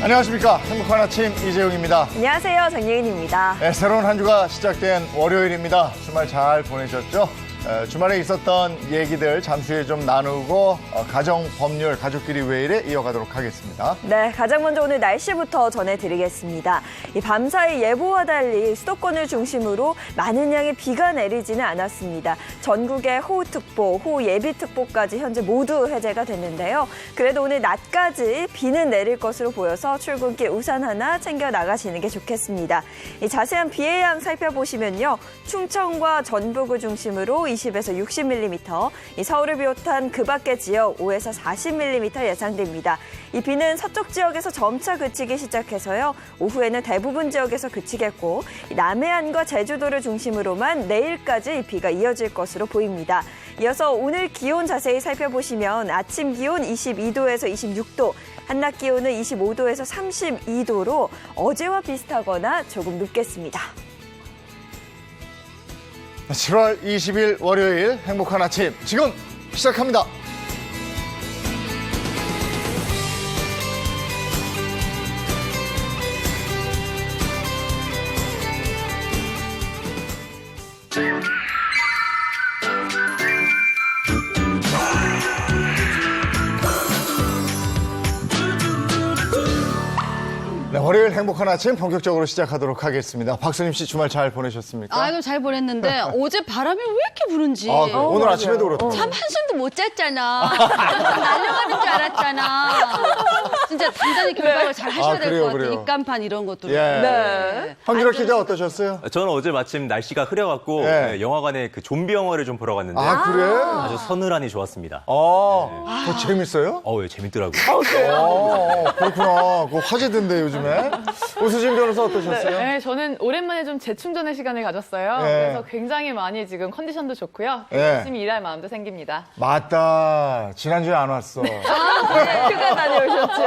안녕하십니까. 행복한 아침 이재용입니다. 안녕하세요. 정예인입니다. 네, 새로운 한 주가 시작된 월요일입니다. 주말 잘 보내셨죠? 주말에 있었던 얘기들 잠시 후에 좀 나누고 가정, 법률, 가족끼리 왜 이래 이어가도록 하겠습니다. 네, 가장 먼저 오늘 날씨부터 전해드리겠습니다. 이 밤사이 예보와 달리 수도권을 중심으로 많은 양의 비가 내리지는 않았습니다. 전국에 호우특보, 호우예비특보까지 현재 모두 해제가 됐는데요. 그래도 오늘 낮까지 비는 내릴 것으로 보여서 출근길 우산 하나 챙겨 나가시는 게 좋겠습니다. 이 자세한 비의 양 살펴보시면요. 충청과 전북을 중심으로 20에서 60mm, 이 서울을 비롯한 그 밖의 지역 5에서 40mm 예상됩니다. 이 비는 서쪽 지역에서 점차 그치기 시작해서요. 오후에는 대부분 지역에서 그치겠고 남해안과 제주도를 중심으로만 내일까지 이 비가 이어질 것으로 보입니다. 이어서 오늘 기온 자세히 살펴보시면 아침 기온 22도에서 26도, 한낮 기온은 25도에서 32도로 어제와 비슷하거나 조금 높겠습니다. 7월 20일 월요일 행복한 아침 지금 시작합니다. 네, 월요일 행복한 아침 본격적으로 시작하도록 하겠습니다. 박수님 씨 주말 잘 보내셨습니까? 아이고 잘 보냈는데 어제 바람이 왜 이렇게 부는지 오늘 아침에도 그렇다. 참 한숨도 못 잤잖아. 날려가는 줄 알았잖아. 진짜 단단히 결박을 잘 하셔야 될 것 같아요. 입간판 이런 것도. 예. 네. 황준호 기자 어떠셨어요? 저는 어제 마침 날씨가 흐려갖고 네. 영화관에 그 좀비 영화를 좀 보러 갔는데 아, 그래? 아주 서늘하니 좋았습니다. 그거 재밌어요? 예, 재밌더라고요. 그렇구나. 그거 화제던데 요즘에. 오수진 변호사 어떠셨어요? 네, 저는 오랜만에 좀 재충전의 시간을 가졌어요. 네. 그래서 굉장히 많이 지금 컨디션도 좋고요. 네. 열심히 일할 마음도 생깁니다. 맞다. 지난주에 안 왔어. 휴가 다녀오셨죠?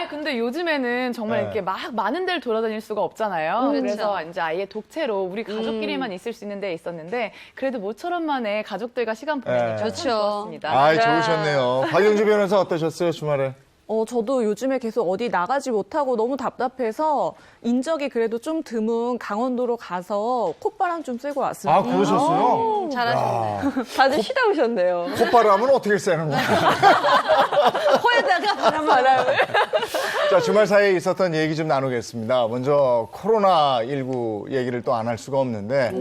근데 요즘에는 정말 네. 이렇게 막 많은 데를 돌아다닐 수가 없잖아요. 그렇죠. 그래서 이제 아예 독채로 우리 가족끼리만 있을 수 있는 데 있었는데 그래도 모처럼 만에 가족들과 시간 보내니까 참 좋죠. 좋았습니다. 아이, 좋으셨네요. 박영주 변호사 어떠셨어요, 주말에? 저도 요즘에 계속 어디 나가지 못하고 너무 답답해서 인적이 그래도 좀 드문 강원도로 가서 콧바람 좀 쐬고 왔습니다. 아, 그러셨어요? 잘하셨네. 다들 쉬다 오셨네요. 콧바람은 어떻게 쐬는 거야? 코에다가 바람을. 자, 주말 사이에 있었던 얘기 좀 나누겠습니다. 먼저 코로나19 얘기를 또 안 할 수가 없는데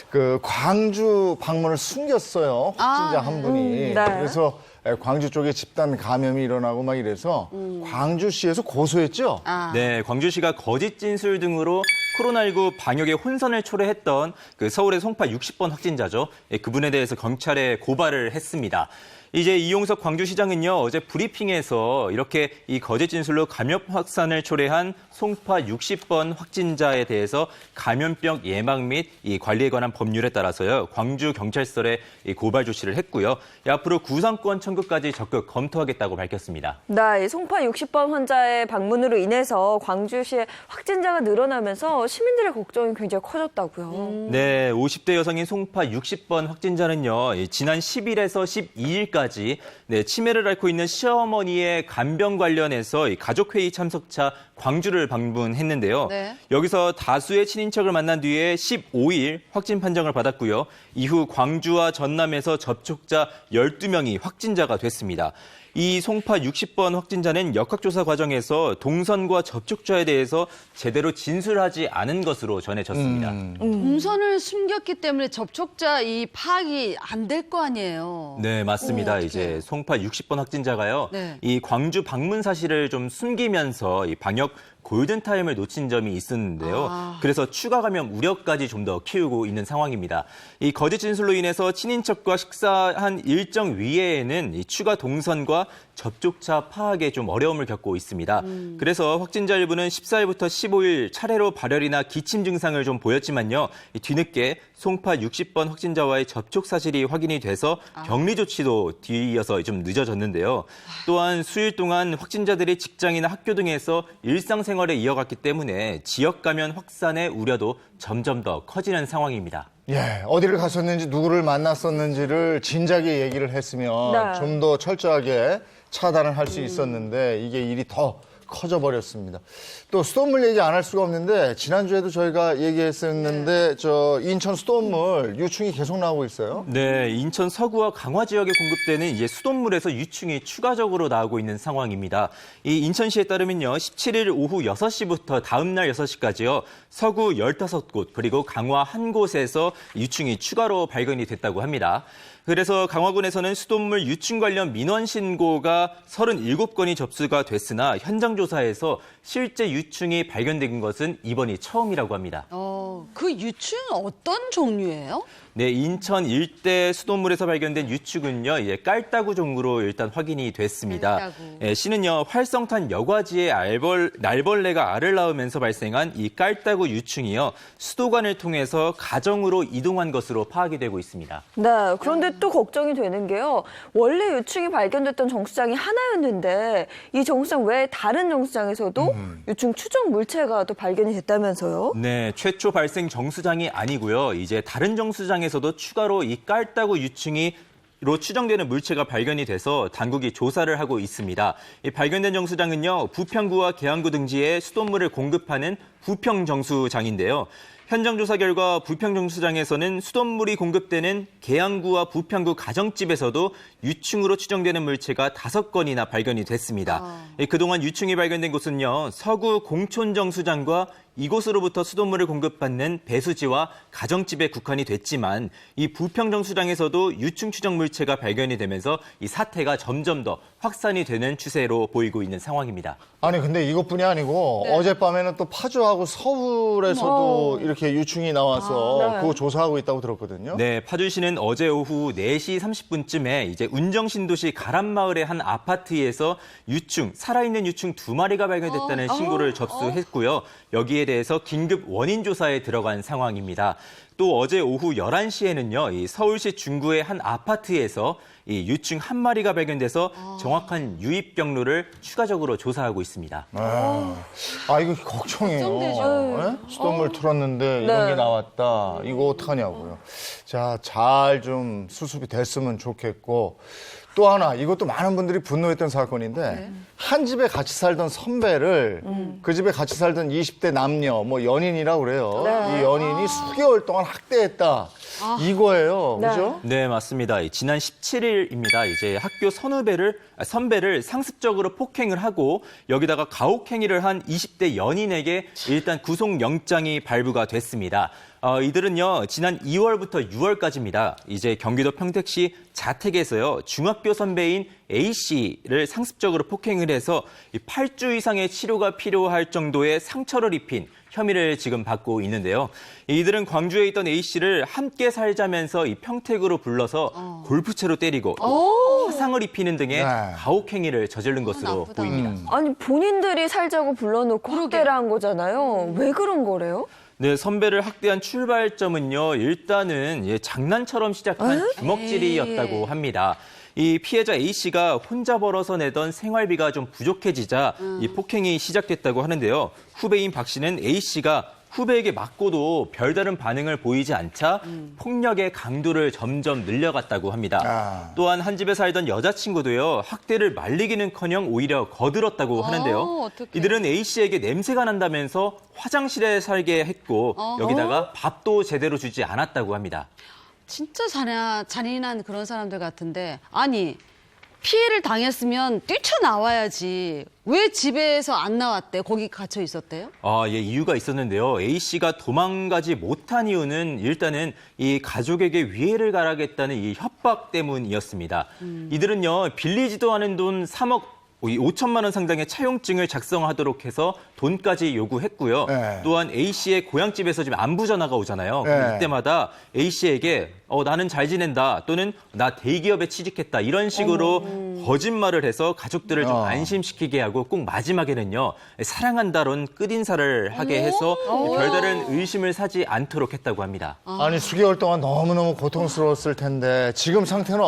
그 광주 방문을 숨겼어요. 확진자 한 분이. 네. 그래서 광주 쪽에 집단 감염이 일어나고 막 이래서 광주시에서 고소했죠? 네, 광주시가 거짓 진술 등으로 코로나19 방역에 혼선을 초래했던 그 서울의 송파 60번 확진자죠. 그분에 대해서 경찰에 고발을 했습니다. 이제 이용석 광주시장은요, 어제 브리핑에서 이렇게 이 거짓 진술로 감염 확산을 초래한 송파 60번 확진자에 대해서 감염병 예방 및 이 관리에 관한 법률에 따라서요, 광주 경찰서에 이 고발 조치를 했고요. 앞으로 구상권 청구까지 적극 검토하겠다고 밝혔습니다. 네, 송파 60번 환자의 방문으로 인해서 광주시의 확진자가 늘어나면서 시민들의 걱정이 굉장히 커졌다고요. 네, 50대 여성인 송파 60번 확진자는요, 지난 10일에서 12일까지 치매를 앓고 있는 시어머니의 간병 관련해서 가족회의 참석차 광주를 방문했는데요. 네. 여기서 다수의 친인척을 만난 뒤에 15일 확진 판정을 받았고요. 이후 광주와 전남에서 접촉자 12명이 확진자가 됐습니다. 이 송파 60번 확진자는 역학조사 과정에서 동선과 접촉자에 대해서 제대로 진술하지 않은 것으로 전해졌습니다. 동선을 숨겼기 때문에 접촉자 이 파악이 안 될 거 아니에요. 네, 맞습니다. 어떡해. 이제 송파 60번 확진자가요. 네. 이 광주 방문 사실을 좀 숨기면서 이 방역 골든타임을 놓친 점이 있었는데요. 그래서 추가 감염 우려까지 좀 더 키우고 있는 상황입니다. 이 거짓 진술로 인해서 친인척과 식사한 일정 위에에는 이 추가 동선과 보니까 접촉자 파악에 좀 어려움을 겪고 있습니다. 그래서 확진자 일부는 14일부터 15일 차례로 발열이나 기침 증상을 좀 보였지만요. 뒤늦게 송파 60번 확진자와의 접촉 사실이 확인이 돼서 격리 조치도 뒤이어서 좀 늦어졌는데요. 또한 수일 동안 확진자들이 직장이나 학교 등에서 일상생활에 이어갔기 때문에 지역 감염 확산의 우려도 점점 더 커지는 상황입니다. 예, 어디를 갔었는지 누구를 만났었는지를 진작에 얘기를 했으면 네. 좀 더 철저하게 차단을 할 수 있었는데 이게 일이 더 커져버렸습니다. 또 수돗물 얘기 안 할 수가 없는데 지난주에도 저희가 얘기했었는데 저 인천 수돗물 유충이 계속 나오고 있어요. 네, 인천 서구와 강화 지역에 공급되는 이제 수돗물에서 유충이 추가적으로 나오고 있는 상황입니다. 이 인천시에 따르면요, 17일 오후 6시부터 다음 날 6시까지요, 서구 15곳 그리고 강화 한 곳에서 유충이 추가로 발견이 됐다고 합니다. 그래서 강화군에서는 수돗물 유충 관련 민원 신고가 37건이 접수가 됐으나 현장 조사에서 실제 유충이 발견된 것은 이번이 처음이라고 합니다. 그 유충은 어떤 종류예요? 네, 인천 일대 수돗물에서 발견된 유충은요, 이제 깔따구 종으로 일단 확인이 됐습니다. 깔따구. 예, 시는요, 활성탄 여과지에 날벌레가 알을 낳으면서 발생한 이 깔따구 유충이요, 수도관을 통해서 가정으로 이동한 것으로 파악이 되고 있습니다. 네, 그런데 또 걱정이 되는 게요. 원래 유충이 발견됐던 정수장이 하나였는데 이 정수장 외에 다른 정수장에서도 유충 추정 물체가 또 발견이 됐다면서요? 네, 최초 발생 정수장이 아니고요. 이제 다른 정수장에서도 추가로 이 깔따구 유충이로 추정되는 물체가 발견이 돼서 당국이 조사를 하고 있습니다. 이 발견된 정수장은요, 부평구와 계양구 등지에 수돗물을 공급하는 부평정수장인데요. 현장 조사 결과 부평정수장에서는 수돗물이 공급되는 계양구와 부평구 가정집에서도 유충으로 추정되는 물체가 5건이나 발견이 됐습니다. 그동안 유충이 발견된 곳은요, 서구 공촌정수장과 이곳으로부터 수돗물을 공급받는 배수지와 가정집에 국한이 됐지만 이 부평정수장에서도 유충 추정 물체가 발견이 되면서 이 사태가 점점 더 확산이 되는 추세로 보이고 있는 상황입니다. 아니 근데 이것뿐이 아니고 어젯밤에는 또 파주하고 서울에서도 이렇게 유충이 나와서 네. 그거 조사하고 있다고 들었거든요. 네, 파주시는 어제 오후 4시 30분쯤에 이제 운정신도시 가람마을의 한 아파트에서 살아있는 유충 2마리가 발견됐다는 신고를 접수했고요. 여기에 대해서 긴급 원인 조사에 들어간 상황입니다. 또 어제 오후 11시에는요, 이 서울시 중구의 한 아파트에서 이 유충 1마리가 발견돼서 정확한 유입 경로를 추가적으로 조사하고 있습니다. 이거 걱정이에요. 예? 수돗물 틀었는데 이런 게 나왔다. 이거 어떡하냐고요. 자, 잘 좀 수습이 됐으면 좋겠고. 또 하나, 이것도 많은 분들이 분노했던 사건인데 한 집에 같이 살던 선배를 그 집에 같이 살던 20대 남녀, 뭐 연인이라고 그래요. 네. 이 연인이 수개월 동안 학대했다. 이거예요. 네. 그죠? 네, 맞습니다. 지난 17일입니다. 이제 학교 선배를 상습적으로 폭행을 하고 여기다가 가혹행위를 한 20대 연인에게 일단 구속영장이 발부가 됐습니다. 이들은요, 지난 2월부터 6월까지입니다. 이제 경기도 평택시 자택에서요, 중학교 선배인 A씨를 상습적으로 폭행을 해서 8주 이상의 치료가 필요할 정도의 상처를 입힌 혐의를 지금 받고 있는데요. 이들은 광주에 있던 A씨를 함께 살자면서 이 평택으로 불러서 골프채로 때리고 화상을 입히는 등의 가혹행위를 저지른 것으로 보입니다. 아니 본인들이 살자고 불러놓고 학대를 한 거잖아요. 왜 그런 거래요? 네, 선배를 학대한 출발점은요, 일단은 장난처럼 시작한 주먹질이었다고 합니다. 이 피해자 A씨가 혼자 벌어서 내던 생활비가 좀 부족해지자 이 폭행이 시작됐다고 하는데요. 후배인 B씨는 A씨가 후배에게 맞고도 별다른 반응을 보이지 않자 폭력의 강도를 점점 늘려갔다고 합니다. 또한 한 집에 살던 여자친구도요, 학대를 말리기는커녕 오히려 거들었다고 하는데요. 어떡해. 이들은 A씨에게 냄새가 난다면서 화장실에 살게 했고 여기다가 밥도 제대로 주지 않았다고 합니다. 진짜 잔인한 그런 사람들 같은데, 아니 피해를 당했으면 뛰쳐나와야지. 왜 집에서 안 나왔대? 거기 갇혀 있었대요? 예, 이유가 있었는데요. A씨가 도망가지 못한 이유는 일단은 이 가족에게 위해를 가하겠다는 이 협박 때문이었습니다. 이들은요, 빌리지도 않은 돈 3억 이 5천만 원 상당의 차용증을 작성하도록 해서 돈까지 요구했고요. 네. 또한 A 씨의 고향집에서 지금 안부 전화가 오잖아요. 그럼 네. 이때마다 A 씨에게 나는 잘 지낸다 또는 나 대기업에 취직했다 이런 식으로 거짓말을 해서 가족들을 좀 안심시키게 하고 꼭 마지막에는요 사랑한다론 끝인사를 하게 해서 별다른 의심을 사지 않도록 했다고 합니다. 아니 수개월 동안 너무너무 고통스러웠을 텐데 지금 상태는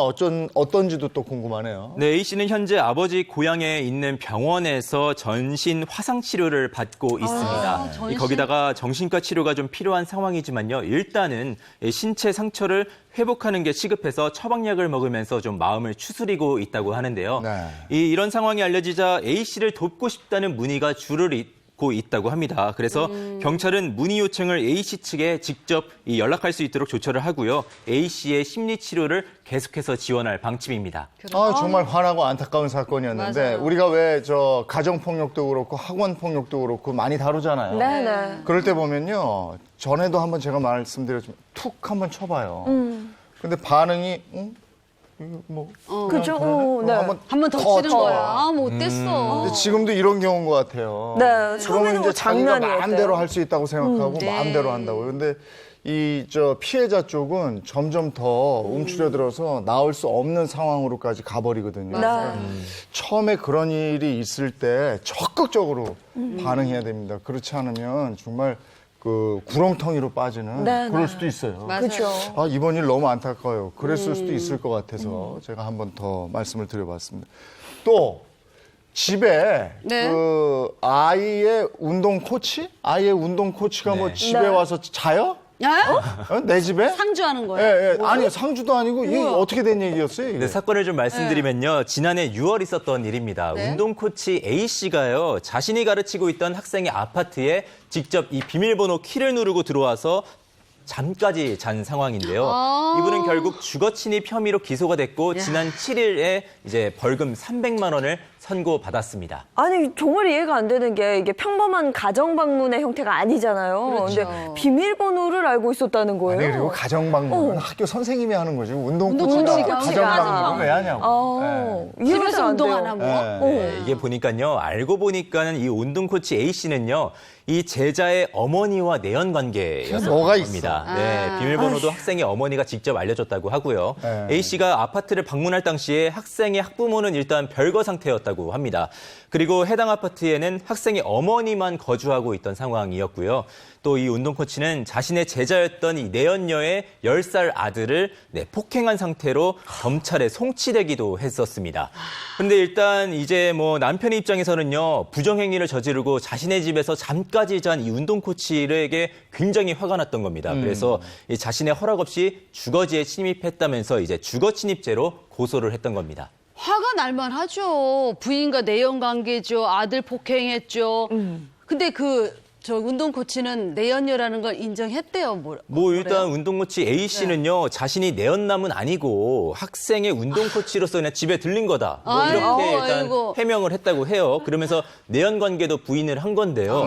어떤지도 또 궁금하네요. 네, A 씨는 현재 아버지 고향에 있는 병원에서 전신 화상 치료를 받고 있습니다. 전신? 거기다가 정신과 치료가 좀 필요한 상황이지만요. 일단은 신체 상처를 회복하는 게 시급해서 처방약을 먹으면서 좀 마음을 추스리고 있다고 하는데요. 네. 이런 상황이 알려지자 A 씨를 돕고 싶다는 문의가 줄을 잇고 있다고 합니다. 그래서 경찰은 문의 요청을 A 씨 측에 직접 연락할 수 있도록 조처를 하고요. A 씨의 심리 치료를 계속해서 지원할 방침입니다. 아, 정말 화나고 안타까운 사건이었는데 맞아요. 우리가 왜 저 가정폭력도 그렇고 학원폭력도 그렇고 많이 다루잖아요. 네네. 그럴 때 보면요. 전에도 한번 제가 말씀드렸지만 툭 한번 쳐봐요. 근데 반응이 이거 뭐 그죠? 네. 한 번 더 치는 쳐. 거야. 아, 못됐어. 근데 지금도 이런 경우인 것 같아요. 네, 그러면 처음에는 이제 뭐 자기가 장난이었대요. 마음대로 할 수 있다고 생각하고 네. 마음대로 한다고요. 근데 피해자 쪽은 점점 더 움츠려들어서 나올 수 없는 상황으로까지 가버리거든요. 맞아요. 처음에 그런 일이 있을 때 적극적으로 반응해야 됩니다. 그렇지 않으면 정말 그 구렁텅이로 빠지는 네, 그럴 네. 수도 있어요. 맞아요. 그렇죠. 아, 이번 일 너무 안타까워요. 그랬을 수도 있을 것 같아서 제가 한 번 더 말씀을 드려봤습니다. 또 집에 네. 그 아이의 운동 코치가 뭐 네. 집에 네. 와서 자요? 어? 내 집에? 상주하는 예, 거예요? 예. 아니 상주도 아니고 이게 어떻게 된 얘기였어요? 이게? 네, 사건을 좀 말씀드리면요. 지난해 6월 있었던 일입니다. 네. 운동 코치 A 씨가요. 자신이 가르치고 있던 학생의 아파트에 직접 이 비밀번호 키를 누르고 들어와서 잠까지 잔 상황인데요. 이분은 결국 주거 침입 혐의로 기소가 됐고 지난 7일에 이제 벌금 300만 원을 선고받았습니다. 아니 정말 이해가 안 되는 게 이게 평범한 가정 방문의 형태가 아니잖아요. 그렇죠. 근데 비밀번호를 알고 있었다는 거예요. 아니 그리고 가정 방문은 학교 선생님이 하는 거지. 운동 운동 코치가 코치가 가정 맞아. 방문을 왜 하냐고. 이해가 집에서 안 돼요. 운동하나 뭐? 예. 네, 이게 보니까요. 알고 보니까는 이 운동 코치 A 씨는요. 이 제자의 어머니와 내연 관계였던 뭐가 있어? 겁니다. 네, 비밀번호도 학생의 어머니가 직접 알려줬다고 하고요. 네. A 씨가 아파트를 방문할 당시에 학생의 학부모는 일단 별거 상태였다고 합니다. 그리고 해당 아파트에는 학생의 어머니만 거주하고 있던 상황이었고요. 또 이 운동 코치는 자신의 제자였던 이 내연녀의 10살 아들을 폭행한 상태로 검찰에 송치되기도 했었습니다. 근데 일단 이제 뭐 남편의 입장에서는요, 부정행위를 저지르고 자신의 집에서 잠까지 잔 이 운동 코치에게 굉장히 화가 났던 겁니다. 그래서 이 자신의 허락 없이 주거지에 침입했다면서 이제 주거 침입죄로 고소를 했던 겁니다. 화가 날만 하죠. 부인과 내연 관계죠. 아들 폭행했죠. 근데 저 운동 코치는 내연녀라는 걸 인정했대요. 뭐 일단 운동 코치 A 씨는요 자신이 내연남은 아니고 학생의 운동 코치로서 그냥 집에 들린 거다. 뭐 이렇게 아이고, 일단 아이고. 해명을 했다고 해요. 그러면서 내연 관계도 부인을 한 건데요.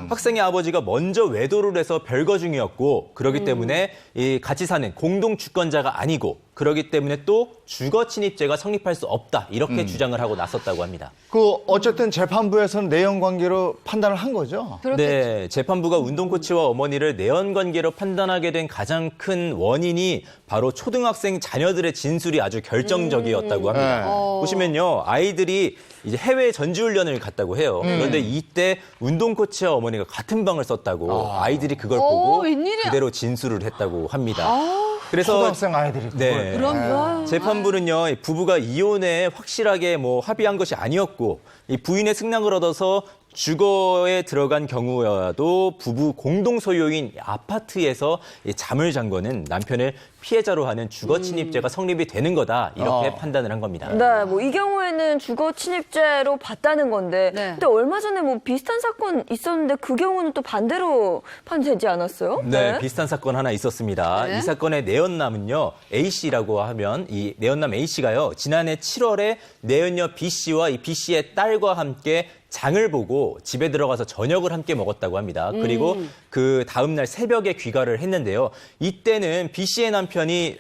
학생의 아버지가 먼저 외도를 해서 별거 중이었고 그렇기 때문에 이 같이 사는 공동 주권자가 아니고 그렇기 때문에 또 주거 침입죄가 성립할 수 없다. 이렇게 주장을 하고 나섰다고 합니다. 그 어쨌든 재판부에서는 내연 관계로 판단을 한 거죠. 네, 재판부가 운동 코치와 어머니를 내연 관계로 판단하게 된 가장 큰 원인이 바로 초등학생 자녀들의 진술이 아주 결정적이었다고 합니다. 네. 보시면요, 아이들이 이제 해외 전지훈련을 갔다고 해요. 그런데 이때 운동 코치와 어머니가 같은 방을 썼다고 아이들이 그걸 보고 웬일이야. 그대로 진술을 했다고 합니다. 그래서 초등학생 아이들이 그걸. 네. 그럼 재판부는요, 이 부부가 이혼에 확실하게 뭐 합의한 것이 아니었고, 이 부인의 승낙을 얻어서 주거에 들어간 경우여도 부부 공동 소유인 아파트에서 이 잠을 잔 거는 남편을 피해자로 하는 주거 침입죄가 성립이 되는 거다. 이렇게 판단을 한 겁니다. 네, 뭐 이 경우에는 주거 침입죄로 봤다는 건데, 네. 근데 얼마 전에 뭐 비슷한 사건 있었는데 그 경우는 또 반대로 판되지 않았어요? 네, 비슷한 사건 하나 있었습니다. 네. 이 사건의 내연남은요, A 씨라고 하면 이 내연남 A 씨가요, 지난해 7월에 내연녀 B 씨와 이 B 씨의 딸과 함께 장을 보고 집에 들어가서 저녁을 함께 먹었다고 합니다. 그리고 그 다음날 새벽에 귀가를 했는데요. 이때는 B 씨의 남편이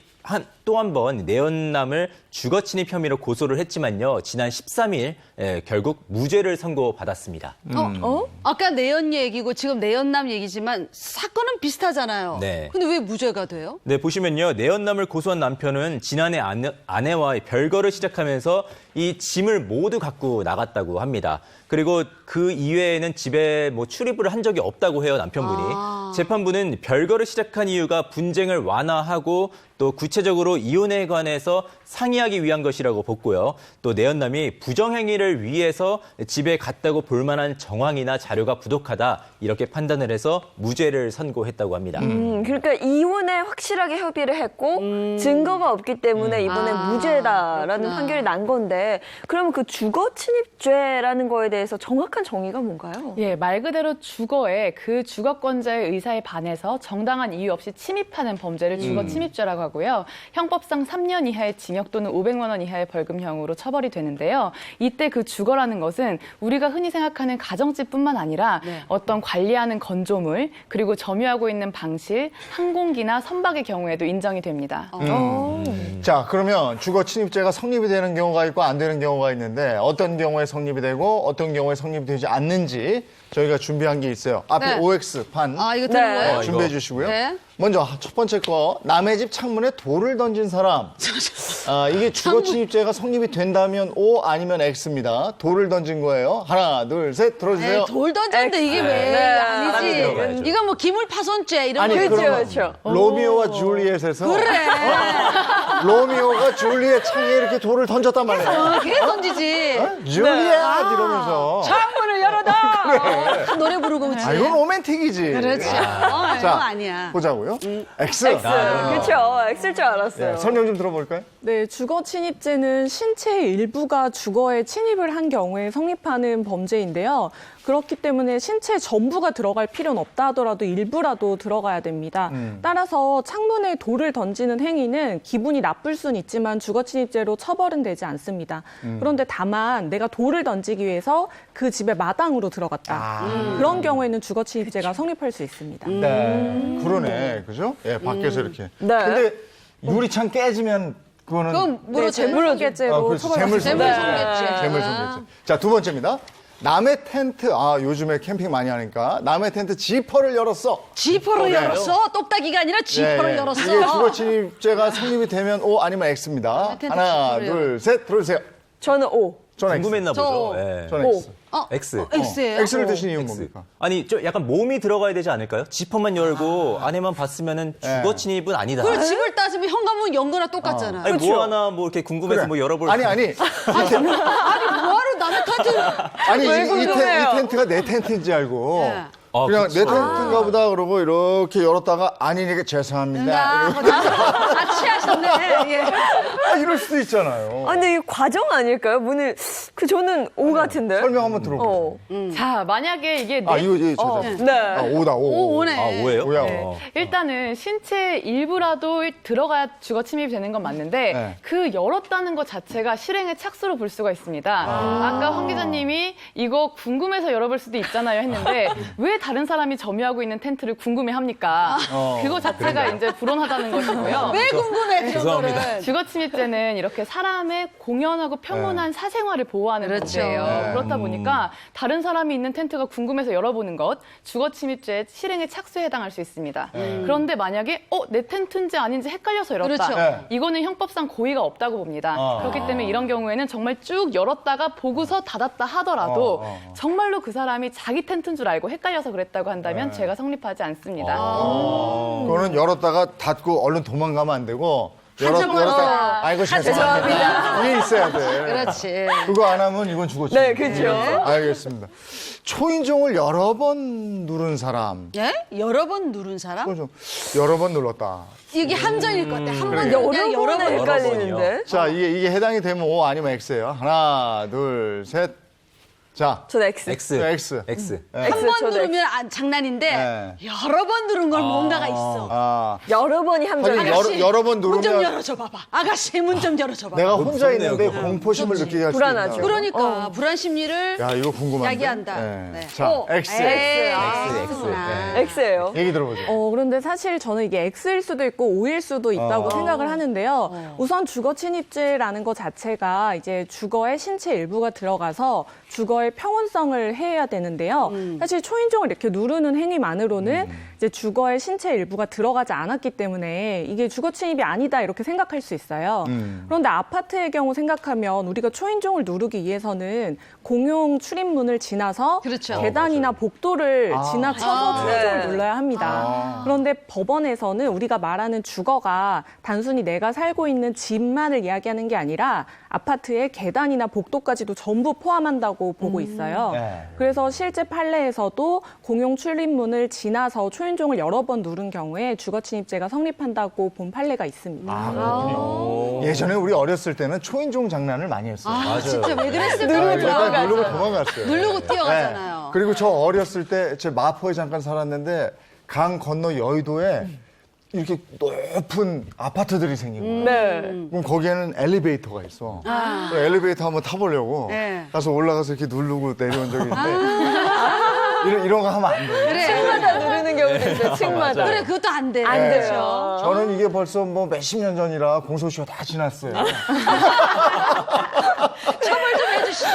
또 한 번 내연남을 주거 침입 혐의로 고소를 했지만요. 지난 13일 결국 무죄를 선고받았습니다. 아까 내연 얘기고 지금 내연남 얘기지만 사건은 비슷하잖아요. 네. 근데 왜 무죄가 돼요? 네, 보시면요. 내연남을 고소한 남편은 지난해 아내와 별거를 시작하면서 이 짐을 모두 갖고 나갔다고 합니다. 그리고 그 이외에는 집에 뭐 출입을 한 적이 없다고 해요, 남편분이. 재판부는 별거를 시작한 이유가 분쟁을 완화하고 또 구체적으로 이혼에 관해서 상의하기 위한 것이라고 봤고요. 또 내연남이 부정행위를 위해서 집에 갔다고 볼 만한 정황이나 자료가 부족하다 이렇게 판단을 해서 무죄를 선고했다고 합니다. 그러니까 이혼에 확실하게 협의를 했고 증거가 없기 때문에 이번에 무죄다라는 그렇구나. 판결이 난 건데 그러면 그 주거 침입죄라는 거에 대해서 정확한 정의가 뭔가요? 예, 말 그대로 주거에 그 주거권자의 의사에 반해서 정당한 이유 없이 침입하는 범죄를 주거 침입죄라고 하고요. 형법상 3년 이하의 징역 또는 500만 원 이하의 벌금형으로 처벌이 되는데요. 이때 그 주거라는 것은 우리가 흔히 생각하는 가정집뿐만 아니라 네. 어떤 관리하는 건조물 그리고 점유하고 있는 방실, 항공기나 선박의 경우에도 인정이 됩니다. 자, 그러면 주거 침입죄가 성립이 되는 경우가 있고 안 되는 경우가 있는데 어떤 경우에 성립이 되고 어떤 경우에 성립이 되지 않는지 저희가 준비한 게 있어요. 앞에 네. OX판 이거 들은 네. 거예요? 준비해 주시고요. 네. 먼저 첫 번째 거 남의 집 창문에 돌을 던진 사람. 이게 주거 침입죄가 성립이 된다면 O 아니면 X입니다. 돌을 던진 거예요. 하나, 둘, 셋 들어주세요. 에이, 돌 던졌는데 이게 왜? 네, 사람이 들어가야죠. 아니지. 이건 뭐 기물 파손죄 이런 아니, 거. 그렇죠, 그러면 그렇죠. 로미오와 줄리엣에서 그래. 로미오가 줄리엣 창에 이렇게 돌을 던졌단 말이에요. 그래 던지지. 줄리엣 이러면서. 창문을 열어다! 노래 부르고 그치. 이건 로맨틱이지. 그렇지. 이거 아니야. 보자고요. X. 그렇죠. X일 줄 알았어요. 네, 설명 좀 들어볼까요? 네, 주거 침입죄는 신체의 일부가 주거에 침입을 한 경우에 성립하는 범죄인데요. 그렇기 때문에 신체 전부가 들어갈 필요는 없다 하더라도 일부라도 들어가야 됩니다. 따라서 창문에 돌을 던지는 행위는 기분이 나쁠 수는 있지만 주거 침입죄로 처벌은 되지 않습니다. 그런데 다만 내가 돌을 던지기 위해서 그 집의 마당으로 들어갔다. 그런 경우에는 주거 침입죄가 성립할 수 있습니다. 네. 그러네. 그죠? 예, 밖에서 이렇게. 네. 근데 유리창 깨지면 그거는 그럼 네, 물어줘요. 재물손괴죄로 그렇죠. 처벌받을 수 재물 있습니다. 손괴죄. 재물 손괴죄. 자, 두 번째입니다. 남의 텐트, 요즘에 캠핑 많이 하니까 남의 텐트 지퍼를 열었어. 지퍼를 네. 열었어? 똑딱이가 아니라 지퍼를 예, 예. 열었어. 이게 주거 침입죄가 성립이 되면 O 아니면 X입니다. 텐트 하나, 지퍼를 둘, 셋 들어주세요. 저는 O. 저는 X. 궁금했나 보죠. 예. 저는 X. X. X예요. X를 드신 이유는 X. 뭡니까? 아니, 좀 약간 몸이 들어가야 되지 않을까요? 지퍼만 열고 안에만 봤으면은 주거 침입은 아니다. 그걸 집을 따지면 현관문 연 거나 똑같잖아. 아니, 뭐 하나 뭐 이렇게 궁금해서 그래. 뭐 열어볼 아니, 아니 뭐하러 남의 텐트 아니, 왜 이 궁금해요? 텐트가 내 텐트인지 알고. 네. 그냥 그쵸. 내 텐트인가 보다 그러고 이렇게 열었다가 아니니까 죄송합니다. 이러고. 취하셨네. 예. 이럴 수도 있잖아요. 근데 이 과정 아닐까요? 문을 저는 O 같은데. 설명 한번 들어보세요. 자, 만약에 이게 이거 네. 오다, 오. 오네. 오예요? 오야. 네. 일단은 신체 일부라도 들어가야 주거 침입이 되는 건 맞는데 네. 그 열었다는 것 자체가 실행의 착수로 볼 수가 있습니다. 아까 황 기자님이 이거 궁금해서 열어볼 수도 있잖아요 했는데 왜 다른 사람이 점유하고 있는 텐트를 궁금해합니까? 그거 자체가 이제 불온하다는 것이고요. 왜 궁금해 그런 죄송합니다. 거를. 주거 침입죄는 이렇게 사람의 공연하고 평온한 사생활을 보호하는 그렇죠. 범죄예요. 네. 그렇다 보니까 다른 사람이 있는 텐트가 궁금해서 열어보는 것, 주거 침입죄 실행의 착수에 해당할 수 있습니다. 그런데 만약에 내 텐트인지 아닌지 헷갈려서 열었다. 그렇죠. 네. 이거는 형법상 고의가 없다고 봅니다. 그렇기 때문에 이런 경우에는 정말 쭉 열었다가 보고서 닫았다 하더라도 정말로 그 사람이 자기 텐트인 줄 알고 헷갈려서 그랬다고 한다면 죄가 성립하지 않습니다. 그거는 열었다가 닫고 얼른 도망가면 안 되고 하자마자. 열었다가 아이고 죄송합니다. 이게 있어야 돼. 그렇지. 그거 안 하면 이건 죽었지. 네, 그렇죠. 알겠습니다. 초인종을 여러 번 누른 사람. 예? 여러 번 누른 사람? 그거 좀 여러 번 눌렀다. 이게 함정일 것 같아. 한 번, 그러게요. 그냥 여러 번. 헷갈리는데. 자, 이게 해당이 되면 O 아니면 X예요. 하나, 둘, 셋. 자, 저는 X. X. X. X. 네. 한 번 저도 누르면 장난인데 네. 여러 번 누른 건 뭔가가 있어. 아, 여러 번이 함정. 하긴 아가씨, 여러 번 문 좀 누르면 열어줘 봐봐. 아가씨 문 좀 열어줘 봐봐. 내가 혼자 무섭네요, 있는데 그거. 공포심을 느끼게 할 수 불안하죠. 있다. 그러니까 불안 심리를 야, 이거 궁금한데. 야기한다. 네. 네. 자, X. X. X예요. 얘기 들어보죠. 그런데 사실 저는 이게 X일 수도 있고 O일 수도 있다고 생각을 하는데요. 우선 주거 침입죄라는 것 자체가 이제 주거의 신체 일부가 들어가서 주거의 평온성을 해야 되는데요. 사실 초인종을 이렇게 누르는 행위만으로는 이제 주거의 신체 일부가 들어가지 않았기 때문에 이게 주거 침입이 아니다 이렇게 생각할 수 있어요. 그런데 아파트의 경우 생각하면 우리가 초인종을 누르기 위해서는 공용 출입문을 지나서 그렇죠. 계단이나 복도를 지나쳐서 초인종을 네. 눌러야 합니다. 그런데 법원에서는 우리가 말하는 주거가 단순히 내가 살고 있는 집만을 이야기하는 게 아니라 아파트의 계단이나 복도까지도 전부 포함한다고 보고 있어요. 네. 그래서 실제 판례에서도 공용 출입문을 지나서 초인종을 여러 번 누른 경우에 주거침입죄가 성립한다고 본 판례가 있습니다. 아, 그렇군요. 예전에 우리 어렸을 때는 초인종 장난을 많이 했어요. 아, 진짜 왜 그랬을까? 그러니까 누르고 도망갔어요. 누르고 네. 뛰어가잖아요. 그리고 저 어렸을 때 제 마포에 잠깐 살았는데 강 건너 여의도에 이렇게 높은 아파트들이 생긴 거예요. 네. 그럼 거기에는 엘리베이터가 있어. 그 엘리베이터 한번 타보려고 네. 가서 올라가서 이렇게 누르고 내려온 적이 있는데 이런 거 하면 안 돼요. 그래. 층마다 누르는 경우도 있어요. 층마다. 그래 그것도 안 돼. 안 네. 돼요. 저는 이게 벌써 뭐 몇십 년 전이라 공소시효 다 지났어요. 처벌 좀 해주시죠.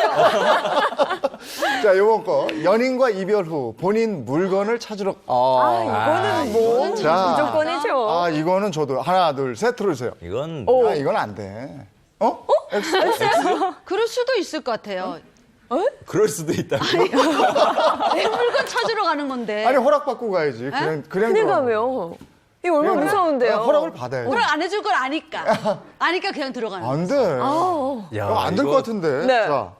자, 요번 거. 연인과 이별 후 본인 물건을 찾으러. 이거는 뭐 자. 무조건이죠. 아, 이거는 저도. 하나, 둘, 셋 들어주세요. 이건 아, 이건 안 돼. 어? X? 그럴 수도 있을 것 같아요. 그럴 수도 있다. 내 물건 찾으러 가는 건데. 아니, 허락받고 가야지. 그냥 그냥 들어가면. 가면. 이거 얼마나 그냥 무서운데요. 허락을 받아야지. 허락 안 해줄 걸 아니까. 아니까 그냥 들어가는 거. 안 돼. 야, 안 될 것 이거 같은데. 네. 자,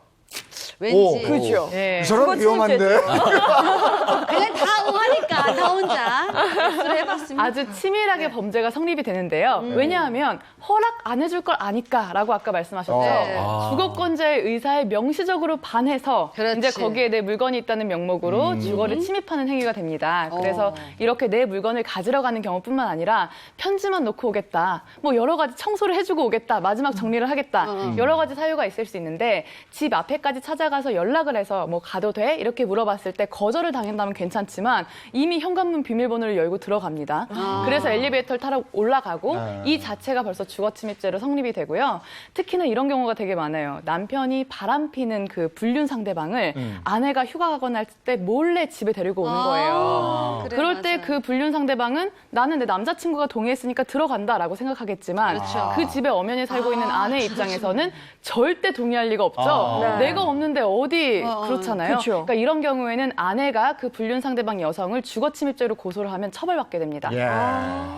왠지. 그렇죠. 이 사람 위험한데. 그냥 다 응하니까 나 혼자 X를 해봤습니다. 아주 치밀하게 범죄가 성립이 되는데요. 왜냐하면 허락 안 해줄 걸 아니까라고 아까 말씀하셨죠. 네. 주거권자의 의사에 명시적으로 반해서 그렇지. 이제 거기에 내 물건이 있다는 명목으로 주거를 침입하는 행위가 됩니다. 그래서 이렇게 내 물건을 가지러 가는 경우뿐만 아니라 편지만 놓고 오겠다. 뭐 여러 가지 청소를 해주고 오겠다. 마지막 정리를 하겠다. 여러 가지 사유가 있을 수 있는데 집 앞에까지 찾아가서 연락을 해서 뭐 가도 돼? 이렇게 물어봤을 때 거절을 당한다면 괜찮지만 이미 현관문 비밀번호를 열고 들어갑니다. 그래서 엘리베이터를 타러 올라가고 이 자체가 벌써 주거침입죄로 성립이 되고요. 특히나 이런 경우가 되게 많아요. 남편이 바람피는 그 불륜 상대방을 아내가 휴가 가거나 할 때 몰래 집에 데리고 오는 거예요. 그래, 그럴 때 맞아요. 그 불륜 상대방은 나는 내 남자친구가 동의했으니까 들어간다라고 생각하겠지만 그렇죠. 그 집에 엄연히 살고 있는 아내 입장에서는 절대 동의할 리가 없죠. 네. 내가 없는데 어디 그렇잖아요. 그렇죠. 그러니까 이런 경우에는 아내가 그 불륜 상대방 여성을 주거침입죄로 고소를 하면 처벌받게 됩니다. 예.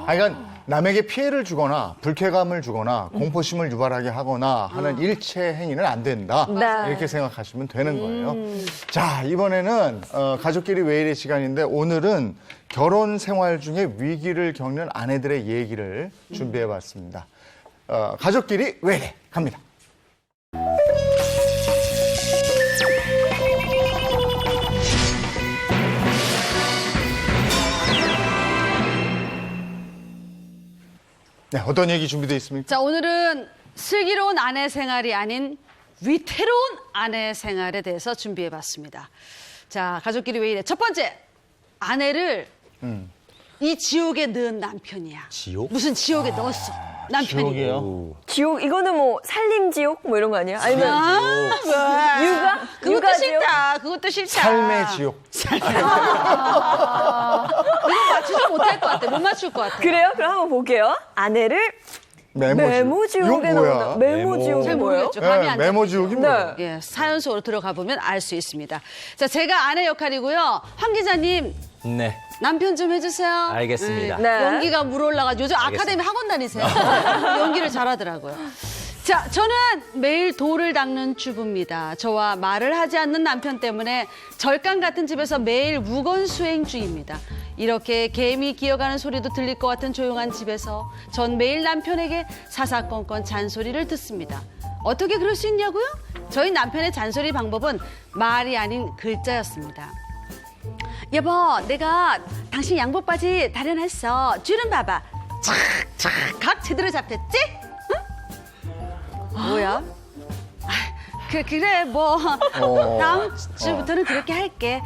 그러니까 남에게 피해를 주거나 불쾌감을 주거나 공포심을 유발하게 하거나 하는 일체 행위는 안 된다. 네. 이렇게 생각하시면 되는 거예요. 자, 이번에는 가족끼리 왜 이래 시간인데 오늘은 결혼 생활 중에 위기를 겪는 아내들의 얘기를 준비해 봤습니다. 가족끼리 왜 이래 갑니다. 네, 어떤 얘기 준비되어 있습니까? 자, 오늘은 슬기로운 아내 생활이 아닌 위태로운 아내 생활에 대해서 준비해봤습니다. 자, 가족끼리 왜 이래? 첫 번째, 아내를 이 지옥에 넣은 남편이야. 지옥? 무슨 지옥에 넣었어, 남편이. 지옥이에요. 지옥 이거는 뭐 살림지옥 뭐 이런 거 아니에요? 아니면 육아? 그것도 육아 지옥? 싫다. 그것도 싫다. 삶의 지옥. 이거 맞추지 못할 것 같아. 못 맞출 것 같아. 그래요? 그럼 한번 볼게요. 아내를 메모지옥에 이건 뭐야? 넣는다. 메모지옥이 잘 뭐예요? 모르겠죠. 감이 안 메모지옥이 네. 뭐예요? 예, 사연 속으로 들어가 보면 알 수 있습니다. 자, 제가 아내 역할이고요. 황 기자님, 네. 남편 좀 해주세요. 알겠습니다. 네. 연기가 물올라가지고 요즘 아카데미 학원 다니세요. 연기를 잘하더라고요. 자, 저는 매일 돌을 닦는 주부입니다. 저와 말을 하지 않는 남편 때문에 절간 같은 집에서 매일 무건 수행 중입니다. 이렇게 개미 기어가는 소리도 들릴 것 같은 조용한 집에서 전 매일 남편에게 사사건건 잔소리를 듣습니다. 어떻게 그럴 수 있냐고요? 저희 남편의 잔소리 방법은 말이 아닌 글자였습니다. 여보, 내가 당신 양복 바지 다려놨어. 주름 봐봐. 착착 각 제대로 잡혔지? 응? 뭐야? 그래 뭐 다음 주부터는 그렇게 할게.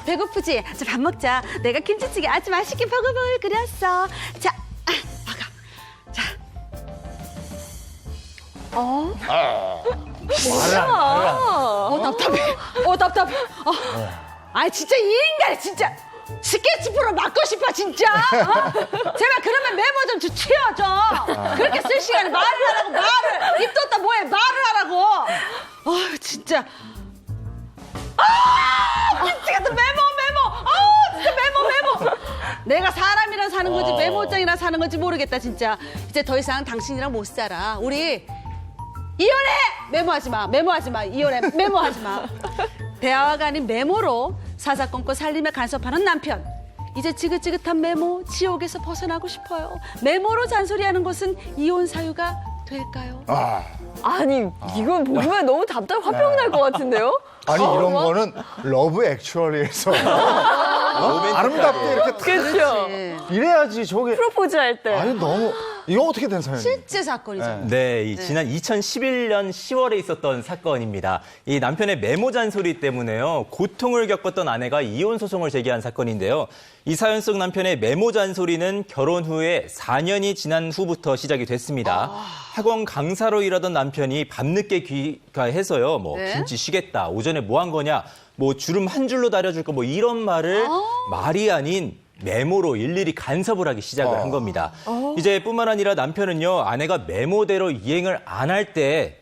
배고프지? 자, 밥 먹자. 내가 김치찌개 아주 맛있게 버글버글 끓였어. 자, 먹어. 자. 답답해. 아, 진짜 이 인간이 진짜 스케치프로 맡고 싶어 진짜. 제발 그러면 메모 좀 치워줘. 그렇게 쓸 시간에 말을 하라고 말을. 입 떴다 뭐해 말을 하라고. 진짜. 미치겠다 메모. 진짜 메모. 내가 사람이랑 사는 건지 메모장이랑 사는 건지 모르겠다 진짜. 이제 더 이상 당신이랑 못 살아. 우리 이혼해. 메모하지 마. 이혼해. 메모하지 마. 대화가 아닌 메모로 사사건건 살림에 간섭하는 남편. 이제 지긋지긋한 메모 지옥에서 벗어나고 싶어요. 메모로 잔소리하는 것은 이혼 사유가 될까요? 아니, 이건 보면 너무 화병 날 것 같은데요? 아니 이런 거는 러브 액츄얼리에서 아름답게 이렇게 그렇죠. 이래야지 저게. 프로포즈 할 때. 아니 너무 이거 어떻게 된 사연이에요? 실제 사건이죠. 네, 지난 2011년 10월에 있었던 사건입니다. 이 남편의 메모 잔소리 때문에요. 고통을 겪었던 아내가 이혼 소송을 제기한 사건인데요. 이 사연 속 남편의 메모 잔소리는 결혼 후에 4년이 지난 후부터 시작이 됐습니다. 학원 강사로 일하던 남편이 밤늦게 귀가해서요. 김치 쉬겠다. 오전에 뭐 한 거냐. 주름 한 줄로 다려줄 거 이런 말을 말이 아닌 메모로 일일이 간섭을 하기 시작을 한 겁니다. 이제 뿐만 아니라 남편은요, 아내가 메모대로 이행을 안 할 때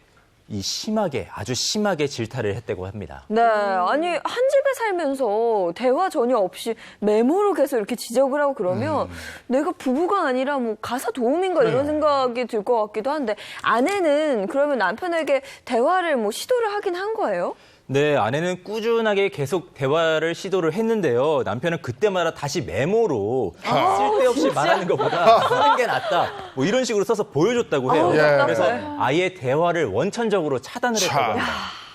아주 심하게 질타를 했다고 합니다. 네, 아니 한 집에 살면서 대화 전혀 없이 메모로 계속 이렇게 지적을 하고 그러면 내가 부부가 아니라 가사 도우미인가 이런 생각이 들 것 같기도 한데 아내는 그러면 남편에게 대화를 시도를 하긴 한 거예요? 네, 아내는 꾸준하게 계속 대화를 시도를 했는데요. 남편은 그때마다 다시 메모로 쓸데없이 말하는 것보다 쓰는 게 낫다. 이런 식으로 써서 보여줬다고 해요. 그래서 아예 대화를 원천적으로 차단을 했다고 합니다.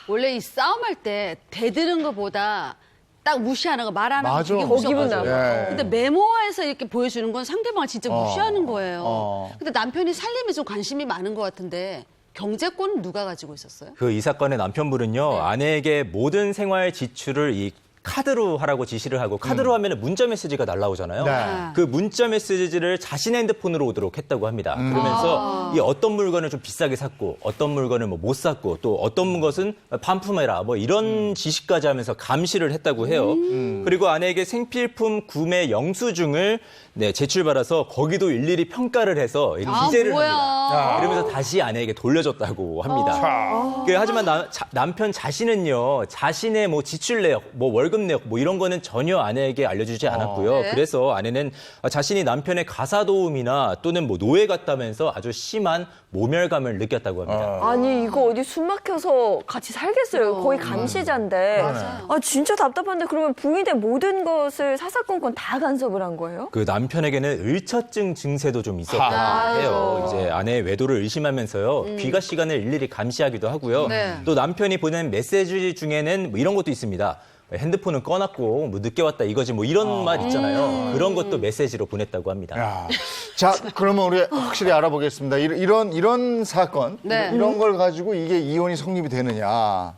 원래 이 싸움할 때 대드는 것보다 딱 무시하는 거 말하는 거 맞아. 되게 더 기분 무서워요. 나빠. 근데 메모에서 이렇게 보여주는 건 상대방을 진짜 무시하는 거예요. 근데 남편이 살림에 좀 관심이 많은 것 같은데 경제권은 누가 가지고 있었어요? 이 사건의 남편분은요, 아내에게 모든 생활 지출을 이 카드로 하라고 지시를 하고 카드로 하면 문자 메시지가 날라오잖아요. 네. 그 문자 메시지를 자신의 핸드폰으로 오도록 했다고 합니다. 그러면서 이 어떤 물건을 좀 비싸게 샀고 어떤 물건을 못 샀고 또 어떤 것은 반품해라 이런 지시까지 하면서 감시를 했다고 해요. 그리고 아내에게 생필품 구매 영수증을 제출받아서 거기도 일일이 평가를 해서 기재를 합니다. 그러면서 다시 아내에게 돌려줬다고 합니다. 하지만 남편 자신은요, 자신의 지출 내역, 월급 내역 이런 거는 전혀 아내에게 알려주지 않았고요. 그래서 아내는 자신이 남편의 가사 도우미나 또는 노예 같다면서 아주 심한 모멸감을 느꼈다고 합니다. 아니 이거 어디 숨 막혀서 같이 살겠어요. 거의 감시자인데. 진짜 답답한데 그러면 부인의 모든 것을 사사건건 다 간섭을 한 거예요? 그 남편에게는 을처증 증세도 좀 있었다고 해요. 이제 아내의 외도를 의심하면서요. 귀가 시간을 일일이 감시하기도 하고요. 또 남편이 보낸 메시지 중에는 이런 것도 있습니다. 핸드폰은 꺼놨고 늦게 왔다 이거지 이런 말 있잖아요. 그런 것도 메시지로 보냈다고 합니다. 자, 그러면 우리 확실히 알아보겠습니다. 이런 사건, 이런 걸 가지고 이게 이혼이 성립이 되느냐?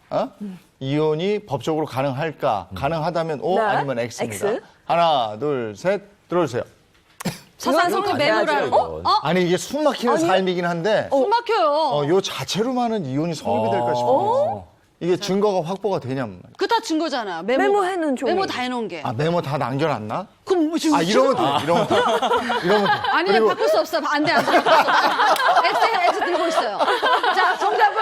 이혼이 법적으로 가능할까? 가능하다면 O 아니면 X입니다. X? 하나, 둘, 셋, 들어주세요. 사사건건 메모를 아니 이게 숨 막히는 삶이긴 한데 숨 막혀요. 요 자체로만은 이혼이 성립이 될까 싶어요. 이게 증거가 확보가 되냐면. 그 다 증거잖아. 메모해놓은 종이. 메모 다 해놓은 게. 메모 다 남겨놨나? 그럼 지금 이러면 돼. 이러면 돼. 아니, 그리고- 바꿀 수 없어. 안 돼. X 들고 있어요. 자, 정답은?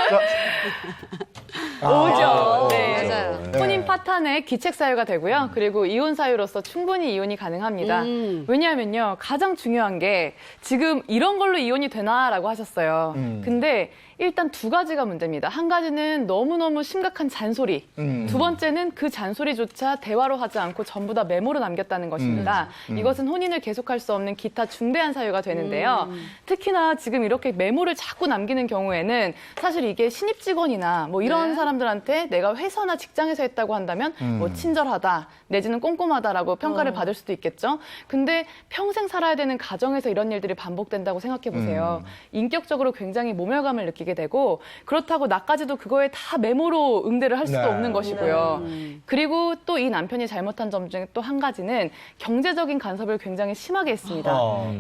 오죠. 네. 맞아요. 혼인 파탄의 기책 사유가 되고요. 그리고 이혼 사유로서 충분히 이혼이 가능합니다. 왜냐하면요, 가장 중요한 게 지금 이런 걸로 이혼이 되나라고 하셨어요. 근데 일단 두 가지가 문제입니다. 한 가지는 너무너무 심각한 잔소리. 두 번째는 그 잔소리조차 대화로 하지 않고 전부 다 메모로 남겼다는 것입니다. 이것은 혼인을 계속할 수 없는 기타 중대한 사유가 되는데요. 특히나 지금 이렇게 메모를 자꾸 남기는 경우에는 사실 이게 신입 직원이나 뭐 이런 사람들한테 내가 회사나 직장에서 했다고 한다면 뭐 친절하다 내지는 꼼꼼하다라고 평가를 받을 수도 있겠죠. 근데 평생 살아야 되는 가정에서 이런 일들이 반복된다고 생각해 보세요. 인격적으로 굉장히 모멸감을 느끼게 되고 그렇다고 나까지도 그거에 다 메모로 응대를 할 수도 네. 없는 것이고요. 그리고 또 이 남편이 잘못한 점 중에 또 한 가지는 경제적인 간섭을 굉장히 심하게 했습니다.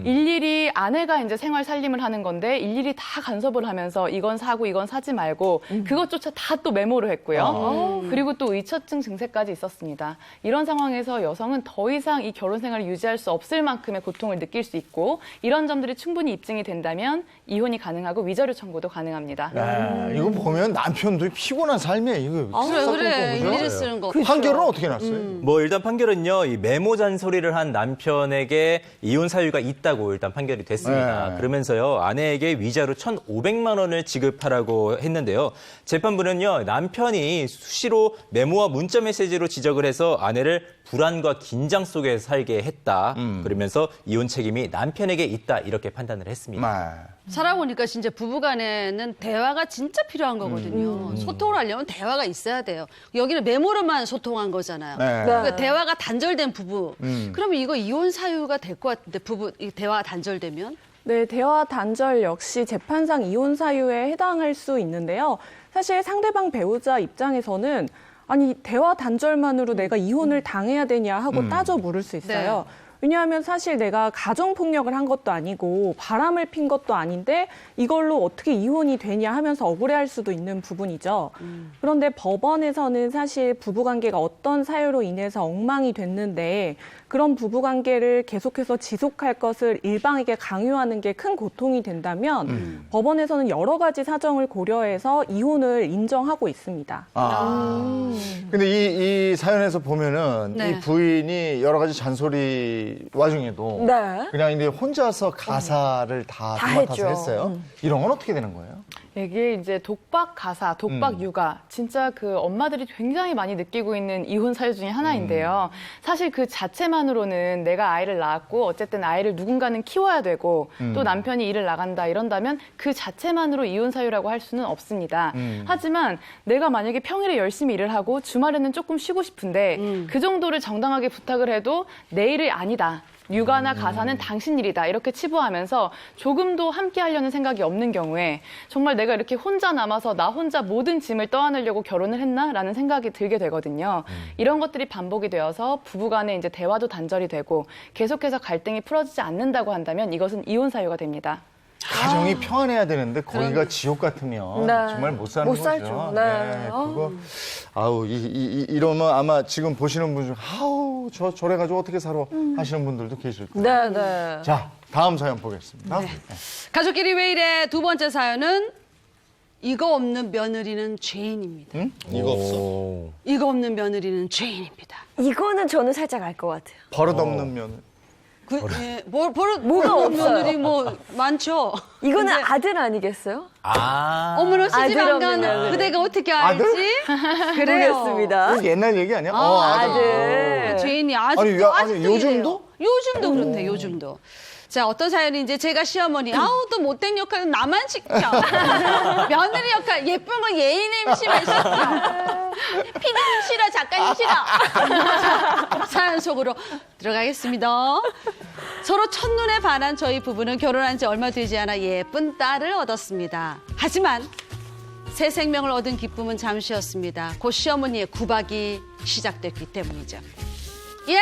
일일이 아내가 이제 생활 살림을 하는 건데 일일이 다 간섭을 하면서 이건 사고 이건 사지 말고 그것조차 다 또 메모를 했고요. 그리고 또 의처증 증세까지 있었습니다. 이런 상황에서 여성은 더 이상 이 결혼 생활을 유지할 수 없을 만큼의 고통을 느낄 수 있고 이런 점들이 충분히 입증이 된다면 이혼이 가능하고 위자료 청구도 가능합니다. 네, 이거 보면 남편도 피곤한 삶이에요. 이거 그래. 일일이 쓰는 거. 판결은 어떻게 났어요? 뭐 일단 판결은요, 이 메모 잔소리를 한 남편에게 이혼 사유가 있다고 일단 판결이 됐습니다. 네. 그러면서요, 아내에게 위자료 1,500만 원을 지급하라고 했는데요. 재판부는요, 남편이 수시로 메모와 문자 메시지로 지적을 해서 아내를 불안과 긴장 속에 살게 했다. 그러면서 이혼 책임이 남편에게 있다. 이렇게 판단을 했습니다. 살아보니까 진짜 부부간에는 대화가 진짜 필요한 거거든요. 소통을 하려면 대화가 있어야 돼요. 여기는 메모로만 소통한 거잖아요. 네. 그러니까 대화가 단절된 부부. 그러면 이거 이혼 사유가 될 것 같은데 부부 이 대화가 단절되면? 네, 대화 단절 역시 재판상 이혼 사유에 해당할 수 있는데요. 사실 상대방 배우자 입장에서는 아니 대화 단절만으로 내가 이혼을 당해야 되냐 하고 따져 물을 수 있어요. 왜냐하면 사실 내가 가정폭력을 한 것도 아니고 바람을 핀 것도 아닌데 이걸로 어떻게 이혼이 되냐 하면서 억울해할 수도 있는 부분이죠. 그런데 법원에서는 사실 부부관계가 어떤 사유로 인해서 엉망이 됐는데 그런 부부관계를 계속해서 지속할 것을 일방에게 강요하는 게 큰 고통이 된다면 법원에서는 여러 가지 사정을 고려해서 이혼을 인정하고 있습니다. 근데 이 사연에서 보면은 네. 이 부인이 여러 가지 잔소리 와중에도 네. 그냥 이제 혼자서 가사를 다 맡아서 했죠. 했어요. 이런 건 어떻게 되는 거예요? 이게 이제 독박 가사, 독박 육아, 진짜 그 엄마들이 굉장히 많이 느끼고 있는 이혼 사유 중에 하나인데요. 사실 그 자체만으로는 내가 아이를 낳았고 어쨌든 아이를 누군가는 키워야 되고 또 남편이 일을 나간다 이런다면 그 자체만으로 이혼 사유라고 할 수는 없습니다. 하지만 내가 만약에 평일에 열심히 일을 하고 주말에는 조금 쉬고 싶은데 그 정도를 정당하게 부탁을 해도 내 일이 아니다. 육아나 가사는 당신 일이다 이렇게 치부하면서 조금도 함께 하려는 생각이 없는 경우에 정말 내가 이렇게 혼자 남아서 나 혼자 모든 짐을 떠안으려고 결혼을 했나라는 생각이 들게 되거든요. 이런 것들이 반복이 되어서 부부간에 이제 대화도 단절이 되고 계속해서 갈등이 풀어지지 않는다고 한다면 이것은 이혼 사유가 됩니다. 가정이 평안해야 되는데 거기가 지옥 같으면 네. 정말 못 사는 못 거죠. 살죠. 네. 그거 이러면 아마 지금 보시는 분 중 아우 저래가지고 어떻게 살아 하시는 분들도 계실 거예요. 네, 네. 자, 다음 사연 보겠습니다. 가족끼리 왜 이래 두 번째 사연은 이거 없는 며느리는 죄인입니다. 이거 없어. 이거 없는 며느리는 죄인입니다. 이거는 저는 살짝 알 것 같아요. 버릇없는 면. 버릇 뭐가 없는 없어요? 며느리 뭐 많죠. 이거는 근데 아들 아니겠어요? 어머나 시집 아들 안 없는 가는 며느리. 그대가 어떻게 알지? 그래요. 모르겠습니다. 이거 옛날 얘기 아니야? 아들. 죄인이 아직도 아니, 아직도 요즘도? 이래요. 요즘도 그렇대. 요즘도. 자, 어떤 사연이 이제 제가 시어머니 아우 또 못된 역할은 나만 시켜. 며느리 역할 예쁜 건 예인님 씨만 시켜. 피디님 싫어, 작가님 싫어. 자, 사연 속으로 들어가겠습니다. 서로 첫눈에 반한 저희 부부는 결혼한 지 얼마 되지 않아 예쁜 딸을 얻었습니다. 하지만 새 생명을 얻은 기쁨은 잠시였습니다. 곧 시어머니의 구박이 시작됐기 때문이죠. 예!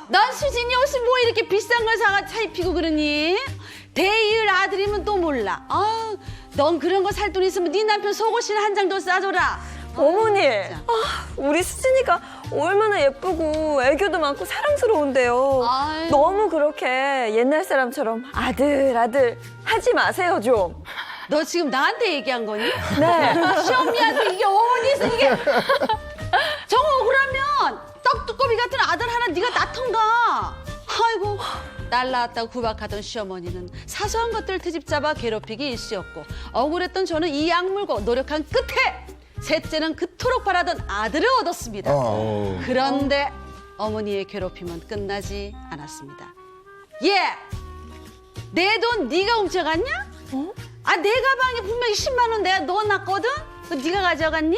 넌 수진이 옷을 뭐 이렇게 비싼 걸 사 입히고 그러니? 대일 아들이면 또 몰라. 아, 넌 그런 거 살 돈 있으면 네 남편 속옷이나 한 장 더 싸줘라. 어머니, 우리 수진이가 얼마나 예쁘고 애교도 많고 사랑스러운데요. 아유. 너무 그렇게 옛날 사람처럼 아들 하지 마세요 좀. 너 지금 나한테 얘기한 거니? 네. 시어머니한테 이게 어머니에서 이게 정 억울하면 떡두꺼비 같은 아들 하나 네가 낳던가. 아이고 딸 낳았다고 구박하던 시어머니는 사소한 것들을 트집잡아 괴롭히기 일쑤였고 억울했던 저는 이 약물고 노력한 끝에 셋째는 그토록 바라던 아들을 얻었습니다. 그런데 어머니의 괴롭힘은 끝나지 않았습니다. 얘! 내 돈 네가 훔쳐갔냐? 아, 내 가방에 분명히 10만 원 내가 넣어놨거든? 그거 네가 가져갔니?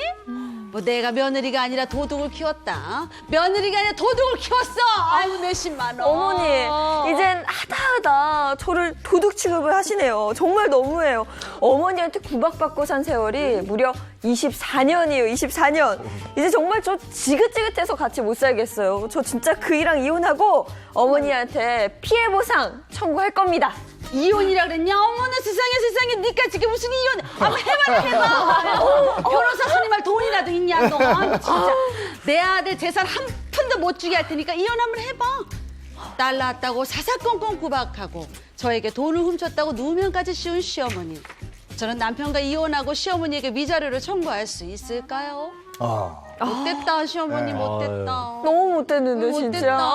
뭐 내가 며느리가 아니라 도둑을 키웠다. 며느리가 아니라 도둑을 키웠어. 아이고 몇십만 원. 어머니, 이젠 하다 저를 도둑 취급을 하시네요. 정말 너무해요. 어머니한테 구박받고 산 세월이 무려 24년이에요, 24년. 이제 정말 저 지긋지긋해서 같이 못 살겠어요. 저 진짜 그이랑 이혼하고 어머니한테 피해 보상 청구할 겁니다. 이혼이라 그랬냐? 어머나 세상에 니까 지금 무슨 이혼? 한번 해봐. 변호사 선임할 돈이라도 있냐 너? 아유, 진짜 내 아들 재산 한 푼도 못 주게 할 테니까 이혼 한번 해봐. 딸 낳았다고 사사건건 구박하고 저에게 돈을 훔쳤다고 누명까지 씌운 시어머니. 저는 남편과 이혼하고 시어머니에게 위자료를 청구할 수 있을까요? 못됐다 시어머니 못됐다. 너무 못됐는데 못됐다. 진짜.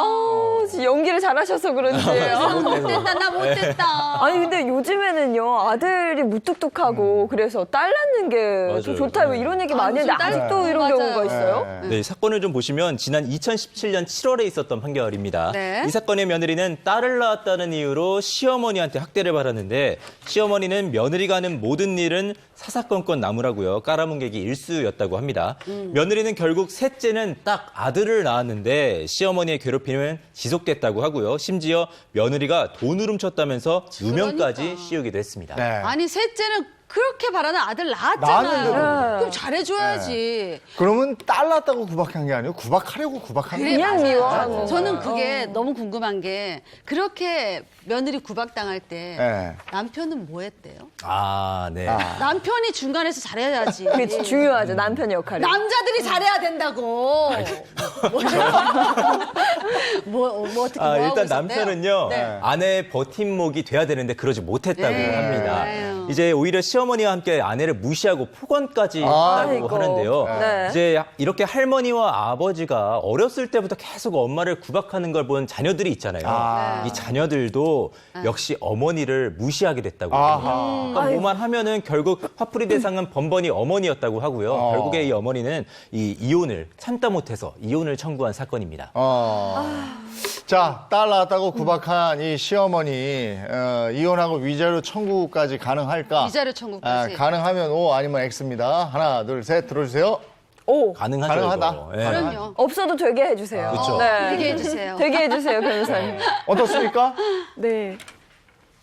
진짜 연기를 잘하셔서 그런지. 못됐다 나 못됐다. 아니 근데 요즘에는요 아들이 무뚝뚝하고 그래서 딸 낳는 게 더 맞아요. 좋다 뭐 이런 얘기 많이 무슨 했는데 딸- 아직도 이런 맞아요. 경우가 있어요? 네, 이 사건을 좀 보시면 지난 2017년 7월에 있었던 판결입니다. 네. 이 사건의 며느리는 딸을 낳았다는 이유로 시어머니한테 학대를 받았는데 시어머니는 며느리가 하는 모든 일은 사사건건 나무라고요. 깔아뭉개기 일쑤였다고 합니다. 며느리는 결국 셋째는 딱 아들을 낳았는데 시어머니의 괴롭힘은 지속됐다고 하고요. 심지어 며느리가 돈을 훔쳤다면서 누명까지 그러니까. 씌우기도 했습니다. 네. 아니 셋째는 그렇게 바라는 아들 낳았잖아요. 낳았는데도. 그럼 잘해줘야지. 그러면 딸 낳았다고 구박한 게 아니고 구박하려고 구박한 그래, 거예요. 그냥 맞아요. 미워하는 저는 거예요. 그게 너무 궁금한 게 그렇게 며느리 구박당할 때 네. 남편은 뭐 했대요? 아, 네. 남편이 중간에서 잘해야지. 그게 중요하죠 남편 역할이. 남자들이 잘해야 된다고. 뭐 어떻게 뭐 하고 일단 있었대요? 남편은요 네. 아내의 버팀목이 돼야 되는데 그러지 못했다고 네. 합니다. 아유. 이제 오히려 시어머니와 함께 아내를 무시하고 폭언까지 아이고. 했다고 하는데요. 네. 이제 이렇게 할머니와 아버지가 어렸을 때부터 계속 엄마를 구박하는 걸 본 자녀들이 있잖아요. 아. 이 자녀들도 역시 어머니를 무시하게 됐다고 아하. 합니다. 그러니까 뭐만 하면은 결국 화풀이 대상은 번번이 어머니였다고 하고요. 결국에 이 어머니는 이 이혼을 참다 못해서 이혼을 청구한 사건입니다. 자, 딸 낳았다고 구박한 이 시어머니 이혼하고 위자료 청구까지 가능할까? 위자료 청구까지. 가능하면 O 아니면 X입니다. 하나, 둘, 셋 들어주세요. 오 가능하죠. 가능하다. 이거. 예. 그럼요. 없어도 되게 해주세요. 그쵸. 네. 되게 해주세요. 되게 해주세요 변호사님. 어떻습니까? 네.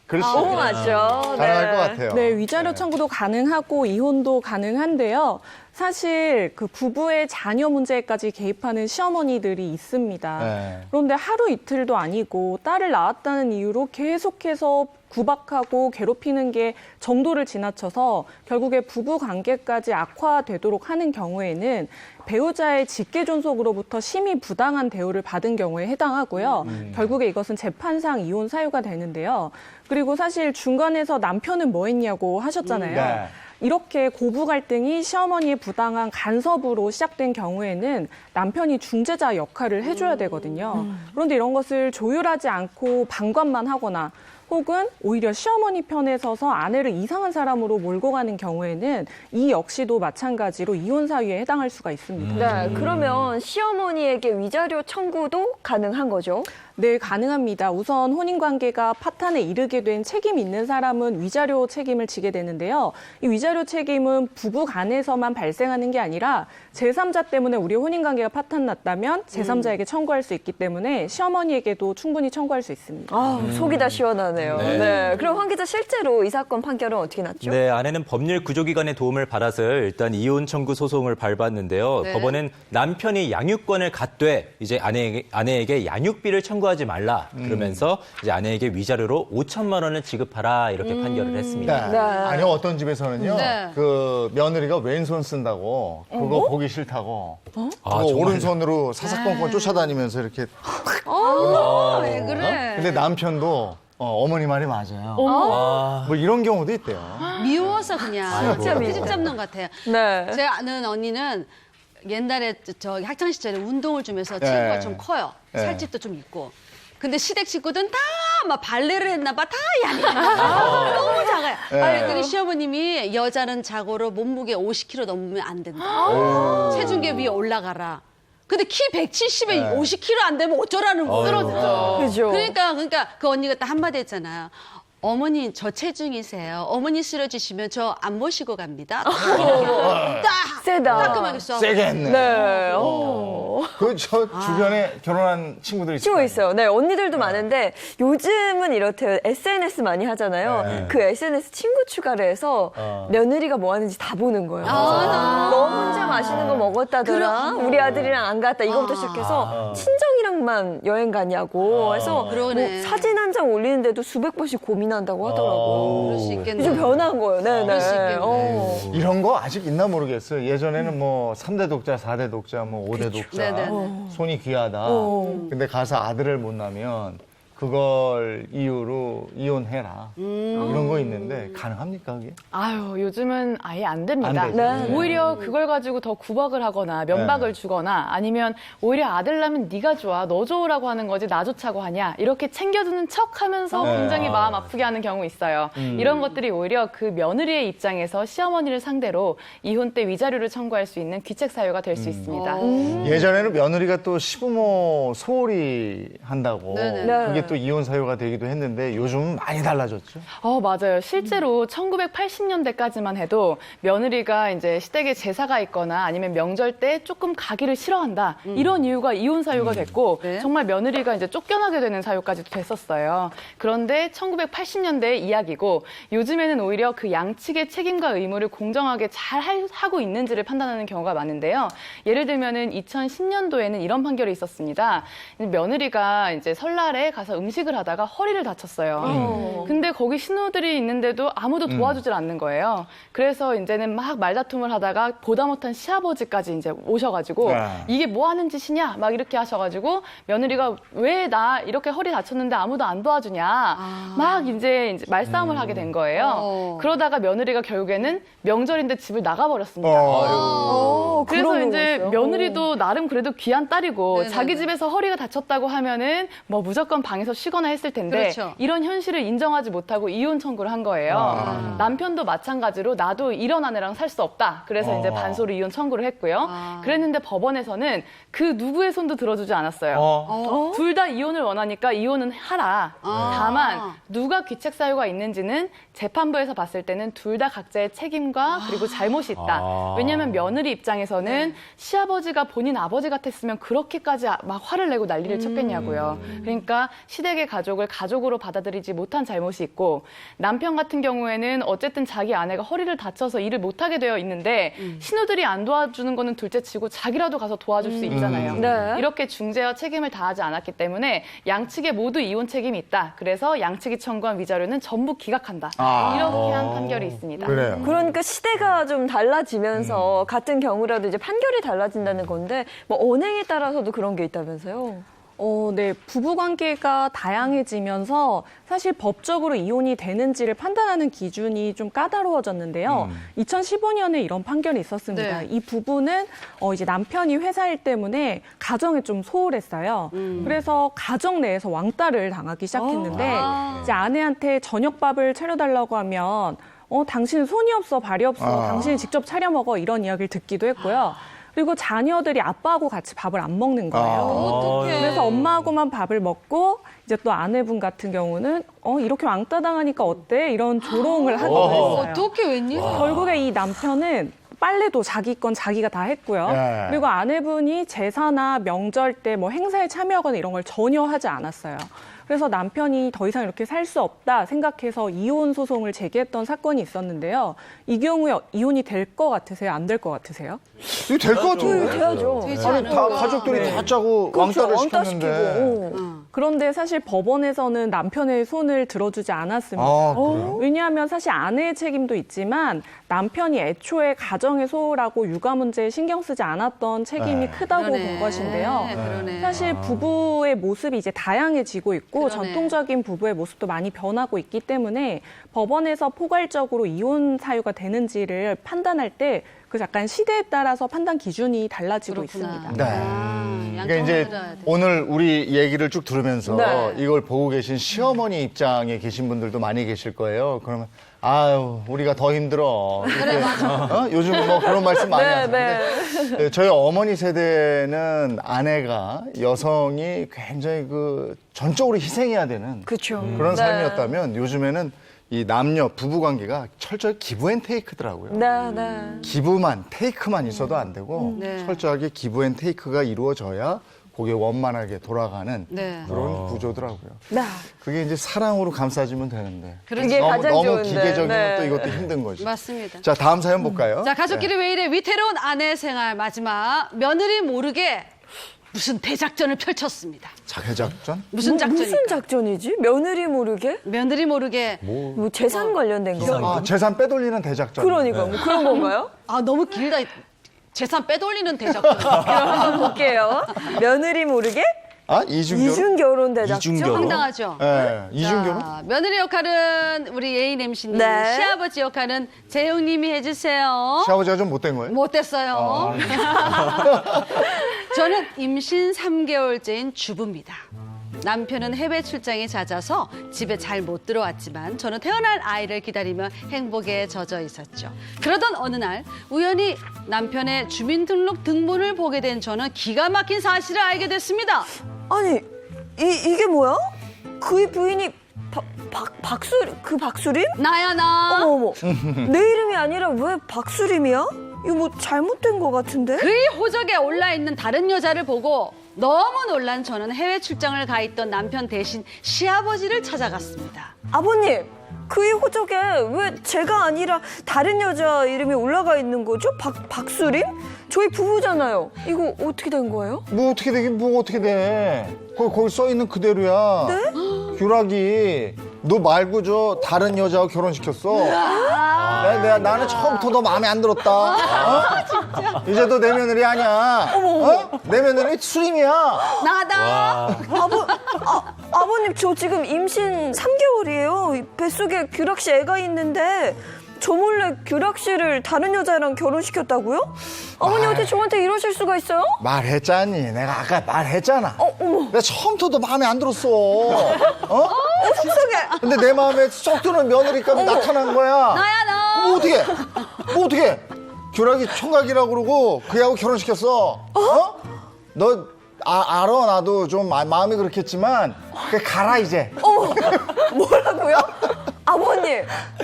그렇죠. 오 맞죠. 가능할 것 같아요. 네, 위자료 청구도 가능하고 이혼도 가능한데요. 사실 그 부부의 자녀 문제까지 개입하는 시어머니들이 있습니다. 네. 그런데 하루 이틀도 아니고 딸을 낳았다는 이유로 계속해서 구박하고 괴롭히는 게 정도를 지나쳐서 결국에 부부 관계까지 악화되도록 하는 경우에는 배우자의 직계존속으로부터 심히 부당한 대우를 받은 경우에 해당하고요. 결국에 이것은 재판상 이혼 사유가 되는데요. 그리고 사실 중간에서 남편은 뭐 했냐고 하셨잖아요. 네. 이렇게 고부 갈등이 시어머니의 부당한 간섭으로 시작된 경우에는 남편이 중재자 역할을 해줘야 되거든요. 그런데 이런 것을 조율하지 않고 방관만 하거나 혹은 오히려 시어머니 편에 서서 아내를 이상한 사람으로 몰고 가는 경우에는 이 역시도 마찬가지로 이혼 사유에 해당할 수가 있습니다. 네, 그러면 시어머니에게 위자료 청구도 가능한 거죠? 네, 가능합니다. 우선 혼인관계가 파탄에 이르게 된 책임 있는 사람은 위자료 책임을 지게 되는데요. 이 위자료 책임은 부부 간에서만 발생하는 게 아니라 제3자 때문에 우리 혼인관계가 파탄났다면 제3자에게 청구할 수 있기 때문에 시어머니에게도 충분히 청구할 수 있습니다. 속이 다 시원하네요. 네. 네. 그럼 황 기자 실제로 이 사건 판결은 어떻게 났죠? 네, 아내는 법률 구조기관의 도움을 받아서 일단 이혼 청구 소송을 밟았는데요. 네. 법원은 남편이 양육권을 갖되 이제 아내에게 양육비를 청구하지 말라 그러면서 이제 아내에게 위자료로 5천만 원을 지급하라 이렇게 판결을 했습니다. 네. 아니 어떤 집에서는요. 네. 그 며느리가 왼손 쓴다고 그거 보기 싫다고 아, 그거 정말요? 오른손으로 사사건건 쫓아다니면서 이렇게 왜 그래? 근데 남편도 어머니 말이 맞아요. 아, 뭐 이런 경우도 있대요. 미워서 그냥 아이고. 트집 잡는 것 같아요. 네. 제가 아는 언니는 옛날에 저 학창 시절에 운동을 좀 해서 네. 체구가 좀 커요. 네. 살집도 좀 있고. 근데 시댁 식구들은 다 막 발레를 했나 봐. 다 너무 작아요. 그랬더니 시어머님이 여자는 자고로 몸무게 50kg 넘으면 안 된다. 체중계 위에 올라가라. 근데 키 170에 50kg 안 되면 어쩌라는 거예요. 쓰러지죠. 그죠. 그러니까 그 언니가 딱 한마디 했잖아요. 어머니 저 체중이세요. 어머니 쓰러지시면 저 안 모시고 갑니다. 딱 세다. 따끔하게 써. 세게 했네. 네. 그 저 주변에 결혼한 친구들이 친구 있어요. 네, 언니들도 많은데 요즘은 이렇대요. SNS 많이 하잖아요. 네. 그 SNS 친구 추가를 해서 며느리가 뭐 하는지 다 보는 거예요. 너 혼자 맛있는 거 먹었다더라. 우리 아들이랑 안 갔다. 이거부터 시작해서 친정이랑만 여행 가냐고. 해서 그러네. 뭐 사진 한 장 올리는데도 수백 번씩 고민한다고 하더라고. 그럴 수 있겠네. 요즘 변한 거예요. 네네. 그럴 수 있겠네. 이런 거 아직 있나 모르겠어요. 예전에는 뭐 3대 독자, 4대 독자, 뭐 5대 독자. 네네네. 손이 귀하다. 근데 가서 아들을 못 낳으면 그걸 이유로 이혼해라. 이런 거 있는데 가능합니까 그게? 아유, 요즘은 아예 안 됩니다. 안 되죠. 네. 오히려 그걸 가지고 더 구박을 하거나 면박을 주거나 아니면 오히려 아들 낳으면 네가 좋아, 너 좋으라고 하는 거지 나 좋자고 하냐 이렇게 챙겨주는 척하면서 네. 굉장히 마음 아프게 하는 경우 있어요. 이런 것들이 오히려 그 며느리의 입장에서 시어머니를 상대로 이혼 때 위자료를 청구할 수 있는 귀책 사유가 될 수 있습니다. 예전에는 며느리가 또 시부모 소홀히 한다고 네네. 네. 그게 또 이혼 사유가 되기도 했는데 요즘은 많이 달라졌죠. 맞아요. 실제로 1980년대까지만 해도 며느리가 이제 시댁에 제사가 있거나 아니면 명절 때 조금 가기를 싫어한다. 이런 이유가 이혼 사유가 됐고 네. 정말 며느리가 이제 쫓겨나게 되는 사유까지도 됐었어요. 그런데 1980년대의 이야기고 요즘에는 오히려 그 양측의 책임과 의무를 공정하게 잘 하고 있는지를 판단하는 경우가 많은데요. 예를 들면은 2010년도에는 이런 판결이 있었습니다. 며느리가 이제 설날에 가서 음식을 하다가 허리를 다쳤어요. 근데 거기 신우들이 있는데도 아무도 도와주질 않는 거예요. 그래서 이제는 막 말다툼을 하다가 보다 못한 시아버지까지 이제 오셔가지고 이게 뭐 하는 짓이냐 막 이렇게 하셔가지고 며느리가 왜 나 이렇게 허리 다쳤는데 아무도 안 도와주냐 막 이제 말싸움을 하게 된 거예요. 그러다가 며느리가 결국에는 명절인데 집을 나가버렸습니다. 그래서 그런 이제 경우가 있어요. 며느리도 나름 그래도 귀한 딸이고 네네네. 자기 집에서 허리가 다쳤다고 하면은 뭐 무조건 방에서 쉬거나 했을 텐데 그렇죠. 이런 현실을 인정하지 못하고 이혼 청구를 한 거예요. 남편도 마찬가지로 나도 이런 아내랑 살 수 없다. 그래서 이제 반소로 이혼 청구를 했고요. 그랬는데 법원에서는 그 누구의 손도 들어주지 않았어요. 둘 다 이혼을 원하니까 이혼은 하라. 다만 누가 귀책 사유가 있는지는 재판부에서 봤을 때는 둘 다 각자의 책임과 그리고 잘못이 있다. 왜냐하면 며느리 입장에서는 시아버지가 본인 아버지 같았으면 그렇게까지 막 화를 내고 난리를 쳤겠냐고요. 그러니까 시댁의 가족을 가족으로 받아들이지 못한 잘못이 있고 남편 같은 경우에는 어쨌든 자기 아내가 허리를 다쳐서 일을 못하게 되어 있는데 신우들이 안 도와주는 거는 둘째치고 자기라도 가서 도와줄 수 있잖아요. 네. 이렇게 중재와 책임을 다하지 않았기 때문에 양측에 모두 이혼 책임이 있다. 그래서 양측이 청구한 위자료는 전부 기각한다. 이렇게 한 판결이 있습니다. 그래요. 그러니까 시대가 좀 달라지면서 같은 경우라도 이제 판결이 달라진다는 건데 뭐 언행에 따라서도 그런 게 있다면서요? 네. 부부 관계가 다양해지면서 사실 법적으로 이혼이 되는지를 판단하는 기준이 좀 까다로워졌는데요. 2015년에 이런 판결이 있었습니다. 네. 이 부부는 이제 남편이 회사 일 때문에 가정에 좀 소홀했어요. 그래서 가정 내에서 왕따를 당하기 시작했는데 이제 아내한테 저녁밥을 차려달라고 하면 당신은 손이 없어 발이 없어 당신이 직접 차려 먹어 이런 이야기를 듣기도 했고요. 그리고 자녀들이 아빠하고 같이 밥을 안 먹는 거예요. 어떡해. 그래서 엄마하고만 밥을 먹고 이제 또 아내분 같은 경우는 이렇게 왕따 당하니까 어때? 이런 조롱을 하기도 했어요. 어떻게 웬일? 결국에 이 남편은 빨래도 자기 건 자기가 다 했고요. 네. 그리고 아내분이 제사나 명절 때 뭐 행사에 참여하거나 이런 걸 전혀 하지 않았어요. 그래서 남편이 더 이상 이렇게 살 수 없다 생각해서 이혼 소송을 제기했던 사건이 있었는데요. 이 경우에 이혼이 될 것 같으세요? 안 될 것 같으세요? 이거 될 것 같아요. 돼야죠. 되지 아니 다 않을까? 가족들이 다 짜고 그렇죠. 왕따를 왕따 시켰는데. 시키고. 그런데 사실 법원에서는 남편의 손을 들어주지 않았습니다. 그래요? 왜냐하면 사실 아내의 책임도 있지만 남편이 애초에 가정의 소홀하고 육아 문제에 신경 쓰지 않았던 책임이 크다고 본 것인데요. 그러네. 사실 부부의 모습이 이제 다양해지고 있고 그러네. 전통적인 부부의 모습도 많이 변하고 있기 때문에 법원에서 포괄적으로 이혼 사유가 되는지를 판단할 때 그래서 약간 시대에 따라서 판단 기준이 달라지고 그렇구나. 있습니다. 네. 양쪽으로 그러니까 이제 들어야 돼. 오늘 우리 얘기를 쭉 들으면서 네. 이걸 보고 계신 시어머니 입장에 계신 분들도 많이 계실 거예요. 그러면 아유 우리가 더 힘들어. 이렇게, 요즘 뭐 그런 말씀 많이 하는데 네, 저희 어머니 세대는 아내가 여성이 굉장히 그 전적으로 희생해야 되는 그렇죠. 그런 네. 삶이었다면 요즘에는 이 남녀 부부 관계가 철저히 기브앤테이크더라고요. 네, 네. 기부만 테이크만 있어도 안 되고 네. 철저하게 기브앤테이크가 이루어져야 그게 원만하게 돌아가는 네. 그런 구조더라고요. 네. 그게 이제 사랑으로 감싸지면 되는데 그렇죠. 그게 가장 너무 좋은데. 기계적이면 네. 또 이것도 힘든 거죠. 맞습니다. 자 다음 사연 볼까요? 자, 가족끼리 왜 이래 위태로운 아내 생활 마지막 며느리 모르게 무슨 대작전을 펼쳤습니다. 자해작전? 무슨 작전이? 무슨 작전이지? 며느리 모르게? 며느리 모르게 뭐 재산 관련된 거? 아, 재산 빼돌리는 대작전. 그러니까 뭐 그런 건가요? 아 너무 길다. 재산 빼돌리는 대작전. 그럼 한번 볼게요. 며느리 모르게 아 이중결혼? 이중결혼 대작전. 이중결혼? 황당하죠. 네, 이중결혼? 자, 며느리 역할은 우리 예인 MC님, 네. 시아버지 역할은 재용님이 해주세요. 시아버지가 좀 못된 거예요? 못됐어요. 저는 임신 3개월째인 주부입니다. 남편은 해외 출장이 잦아서 집에 잘 못 들어왔지만 저는 태어날 아이를 기다리며 행복에 젖어 있었죠. 그러던 어느 날 우연히 남편의 주민등록 등본을 보게 된 저는 기가 막힌 사실을 알게 됐습니다. 아니 이게 뭐야? 그의 부인이 박수림? 나야 나. 어머 내 이름이 아니라 왜 박수림이야? 이거 뭐 잘못된 것 같은데? 그의 호적에 올라있는 다른 여자를 보고 너무 놀란 저는 해외 출장을 가 있던 남편 대신 시아버지를 찾아갔습니다. 아버님 그의 호적에 왜 제가 아니라 다른 여자 이름이 올라가 있는 거죠? 박수림? 저희 부부잖아요. 이거 어떻게 된 거예요? 뭐 어떻게 되긴 뭐가 어떻게 돼. 거기 써 있는 그대로야. 네? 규락이 너 말고 저 다른 여자하고 결혼시켰어. 나는 처음부터 너 마음에 안 들었다. 어? 이제 너 내 며느리 아니야. 어? 내 며느리 수림이야. 나다. 아버님 저 지금 임신 3개월이에요. 뱃속에 규락 씨 애가 있는데 저 몰래 규락 씨를 다른 여자랑 결혼시켰다고요? 어머니 어떻게 저한테 이러실 수가 있어요? 말했잖니. 내가 아까 말했잖아. 어머. 내가 처음부터 너 마음에 안 들었어. 어? 속상해. 근데 내 마음에 쏙 드는 며느리감이 나타난 거야. 나야 나. 뭐 어떻게? 규락이 총각이라고 그러고 그애하고 결혼시켰어. 어? 너 알아. 나도 좀 마음이 그렇겠지만 그래 가라 이제. 뭐라고요? 아버님,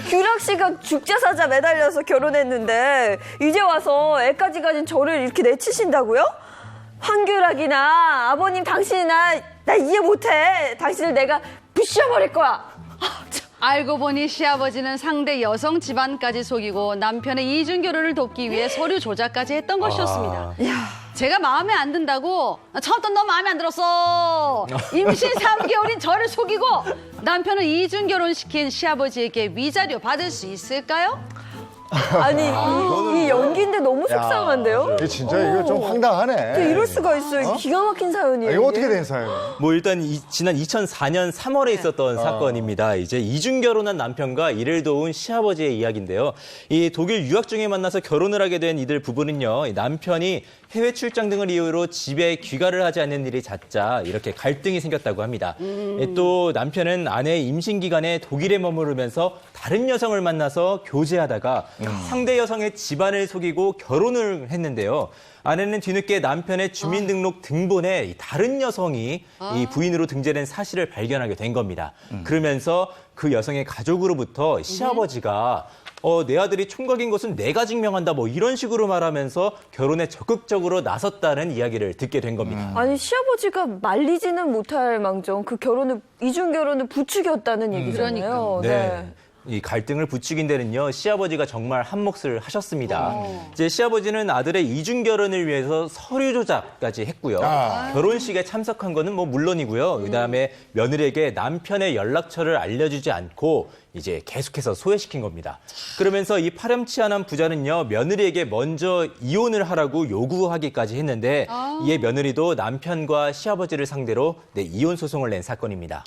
규락 씨가 죽자사자 매달려서 결혼했는데 이제 와서 애까지 가진 저를 이렇게 내치신다고요? 황규락이나 아버님 당신이나 나 이해 못해. 당신을 내가 부셔버릴 거야. 알고 보니 시아버지는 상대 여성 집안까지 속이고 남편의 이중 결혼을 돕기 위해 서류 조작까지 했던 것이었습니다. 제가 마음에 안 든다고 처음부터 너 마음에 안 들었어. 임신 3개월인 저를 속이고 남편을 이중 결혼시킨 시아버지에게 위자료 받을 수 있을까요? 아니 이 연기인데 너무 속상한데요? 이게 진짜 이거 좀 황당하네. 어떻게 이럴 수가 있어요. 기가 막힌 사연이에요. 이거 어떻게 이게. 된 사연이에요? 뭐 일단 지난 2004년 3월에 있었던 사건입니다. 이제 이중 결혼한 남편과 이를 도운 시아버지의 이야기인데요. 이 독일 유학 중에 만나서 결혼을 하게 된 이들 부부는요. 이 남편이 해외 출장 등을 이유로 집에 귀가를 하지 않는 일이 잦자 이렇게 갈등이 생겼다고 합니다. 또 남편은 아내의 임신 기간에 독일에 머무르면서 다른 여성을 만나서 교제하다가 상대 여성의 집안을 속이고 결혼을 했는데요. 아내는 뒤늦게 남편의 주민등록 등본에 이 다른 여성이 이 부인으로 등재된 사실을 발견하게 된 겁니다. 그러면서 그 여성의 가족으로부터 시아버지가 내 아들이 총각인 것은 내가 증명한다 뭐 이런 식으로 말하면서 결혼에 적극적으로 나섰다는 이야기를 듣게 된 겁니다. 아니 시아버지가 말리지는 못할 망정 그 이중 결혼을 부추겼다는 얘기잖아요. 네. 이 갈등을 부추긴 데는요, 시아버지가 정말 한몫을 하셨습니다. 이제 시아버지는 아들의 이중 결혼을 위해서 서류 조작까지 했고요. 결혼식에 참석한 거는 뭐 물론이고요. 그다음에 며느리에게 남편의 연락처를 알려주지 않고 이제 계속해서 소외시킨 겁니다. 그러면서 이 파렴치한한 부자는요, 며느리에게 먼저 이혼을 하라고 요구하기까지 했는데 이에 며느리도 남편과 시아버지를 상대로 이혼 소송을 낸 사건입니다.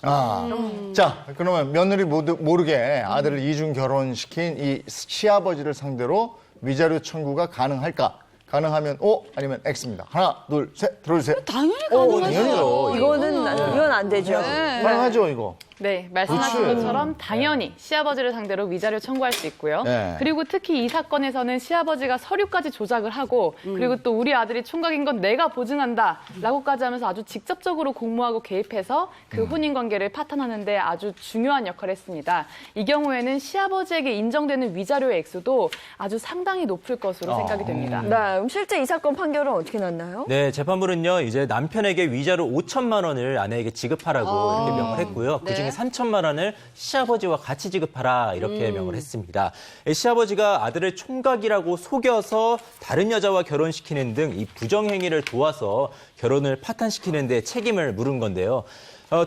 자, 그러면 며느리 모르게 아들을 이중 결혼시킨 이 시아버지를 상대로 위자료 청구가 가능할까? 가능하면 O 아니면 X입니다. 하나, 둘, 셋, 들어주세요. 당연히 가능하죠. 당연히요. 이건 안 되죠. 가능하죠, 이거. 네, 말씀하신 그렇지. 것처럼 당연히 시아버지를 상대로 위자료 청구할 수 있고요. 네. 그리고 특히 이 사건에서는 시아버지가 서류까지 조작을 하고 그리고 또 우리 아들이 총각인 건 내가 보증한다라고까지 하면서 아주 직접적으로 공모하고 개입해서 그 혼인 관계를 파탄하는 데 아주 중요한 역할을 했습니다. 이 경우에는 시아버지에게 인정되는 위자료의 액수도 아주 상당히 높을 것으로 생각이 됩니다. 네, 그럼 실제 이 사건 판결은 어떻게 났나요? 네, 재판부는요, 이제 남편에게 위자료 5천만 원을 아내에게 지급하라고 이렇게 명을 했고요. 네. 그중에 3천만 원을 시아버지와 같이 지급하라 이렇게 명을 했습니다. 시아버지가 아들을 총각이라고 속여서 다른 여자와 결혼시키는 등 이 부정행위를 도와서 결혼을 파탄시키는 데 책임을 물은 건데요.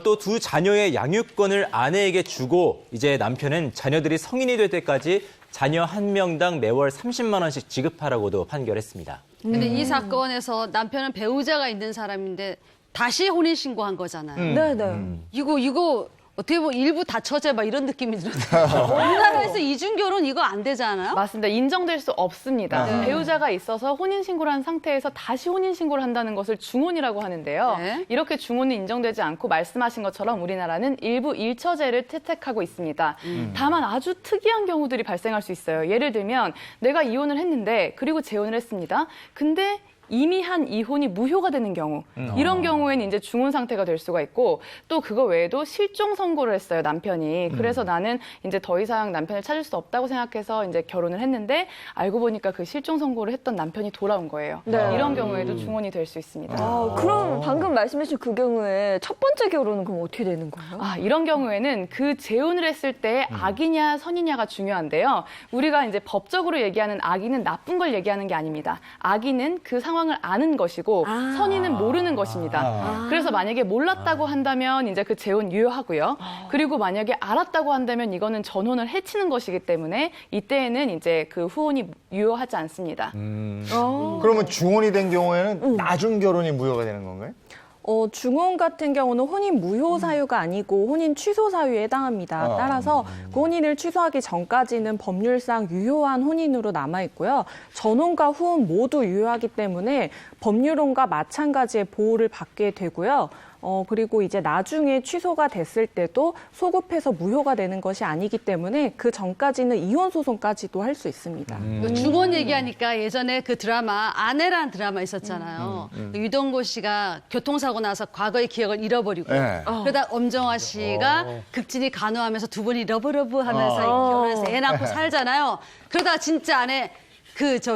또 두 자녀의 양육권을 아내에게 주고 이제 남편은 자녀들이 성인이 될 때까지 자녀 한 명당 매월 30만 원씩 지급하라고도 판결했습니다. 근데 이 사건에서 남편은 배우자가 있는 사람인데 다시 혼인신고한 거잖아요. 네. 이거 어떻게 보면 일부 다처제 막 이런 느낌이 드는데 우리나라에서 이중결혼 이거 안 되지 않아요? 맞습니다. 인정될 수 없습니다. 배우자가 있어서 혼인신고를 한 상태에서 다시 혼인신고를 한다는 것을 중혼이라고 하는데요. 네. 이렇게 중혼은 인정되지 않고 말씀하신 것처럼 우리나라는 일부 일처제를 채택하고 있습니다. 다만 아주 특이한 경우들이 발생할 수 있어요. 예를 들면 내가 이혼을 했는데 그리고 재혼을 했습니다. 근데 이미 한 이혼이 무효가 되는 경우 이런 경우에는 이제 중혼 상태가 될 수가 있고 또 그거 외에도 실종 선고를 했어요 남편이. 그래서 나는 이제 더 이상 남편을 찾을 수 없다고 생각해서 이제 결혼을 했는데 알고 보니까 그 실종 선고를 했던 남편이 돌아온 거예요. 네. 이런 경우에도 중혼이 될 수 있습니다. 그럼 방금 말씀하신 그 경우에 첫 번째 결혼은 그럼 어떻게 되는 거예요? 이런 경우에는 그 재혼을 했을 때 악이냐 선이냐가 중요한데요. 우리가 이제 법적으로 얘기하는 악이는 나쁜 걸 얘기하는 게 아닙니다. 악이는 그 상황을 아는 것이고 선의는 모르는 것입니다. 그래서 만약에 몰랐다고 한다면 이제 그 재혼 유효하고요. 그리고 만약에 알았다고 한다면 이거는 전혼을 해치는 것이기 때문에 이때에는 이제 그 후혼이 유효하지 않습니다. 그러면 중혼이 된 경우에는 나중 결혼이 무효가 되는 건가요? 중혼 같은 경우는 혼인 무효 사유가 아니고 혼인 취소 사유에 해당합니다. 따라서 그 혼인을 취소하기 전까지는 법률상 유효한 혼인으로 남아 있고요. 전혼과 후혼 모두 유효하기 때문에 법률혼과 마찬가지의 보호를 받게 되고요. 그리고 이제 나중에 취소가 됐을 때도 소급해서 무효가 되는 것이 아니기 때문에 그 전까지는 이혼 소송까지도 할 수 있습니다. 중혼 얘기하니까 예전에 그 드라마 아내라는 드라마 있었잖아요. 유동고 씨가 교통사고 나서 과거의 기억을 잃어버리고 네. 그러다 엄정화 씨가 극진히 간호하면서 두 분이 러브러브 하면서 결혼해서 애 낳고 살잖아요. 그러다가 진짜 안에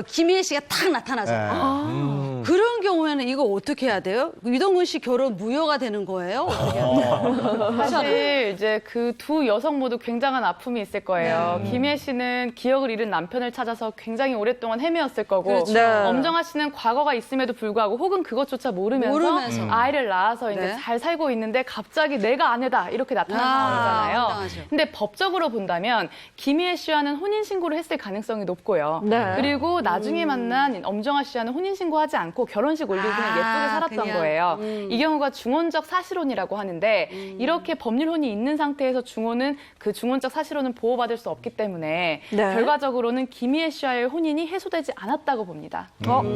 김희애 씨가 탁 나타나잖아요. 그런 경우에는 이거 어떻게 해야 돼요? 유동근 씨 결혼 무효가 되는 거예요? 어떻게 해야 돼요? 사실 이제 그 두 여성 모두 굉장한 아픔이 있을 거예요. 김혜 씨는 기억을 잃은 남편을 찾아서 굉장히 오랫동안 헤매었을 거고 그렇죠. 네. 엄정화 씨는 과거가 있음에도 불구하고 혹은 그것조차 모르면서 아이를 낳아서 이제 네. 잘 살고 있는데 갑자기 내가 아내다 이렇게 나타난 상황이잖아요. 황당하죠. 근데 법적으로 본다면 김희애 씨와는 혼인신고를 했을 가능성이 높고요. 네. 그리고 나중에 만난 엄정화 씨와는 혼인신고하지 않고 결혼식 올리고 그냥 예쁘게 살았던 그냥, 거예요. 이 경우가 중혼적 사실혼이라고 하는데 이렇게 법률혼이 있는 상태에서 중혼은 그 중혼적 사실혼은 보호받을 수 없기 때문에 네. 결과적으로는 김희애 씨와의 혼인이 해소되지 않았다고 봅니다.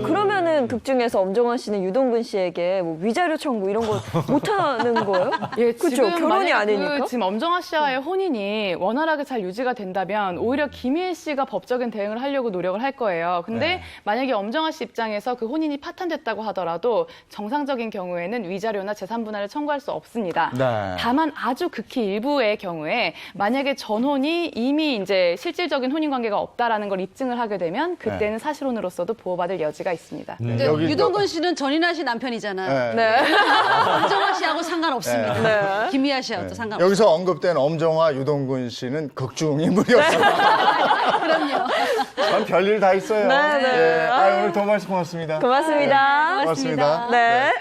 그러면은 극 중에서 엄정화 씨는 유동근 씨에게 뭐 위자료 청구 이런 거 못하는 거예요? 그렇죠. 지금 결혼이 만약에 아니니까. 지금 엄정화 씨와의 혼인이 원활하게 잘 유지가 된다면 오히려 김희애 씨가 법적인 대응을 하려고 노력을 할 거예요. 근데 만약에 엄정화 씨 입장에서 그 혼인이 파탄됐다고 하더라도 정상적인 경우에는 위자료나 재산 분할을 청구할 수 없습니다. 네. 다만 아주 극히 일부의 경우에 만약에 전혼이 이미 이제 실질적인 혼인 관계가 없다라는 걸 입증을 하게 되면 그때는 사실혼으로서도 보호받을 여지가 있습니다. 근데 여기 유동근 씨는 전인하 씨 남편이잖아요. 네. 엄정화 씨하고 상관없습니다. 김희아 씨하고도 상관없습니다. 여기서 언급된 엄정화, 유동근 씨는 극중 인물이었습니다. 그럼요. 참 별일 다 있어요. 네, 네. 오늘 더 말씀 고맙습니다. 고맙습니다. 고맙습니다. 네.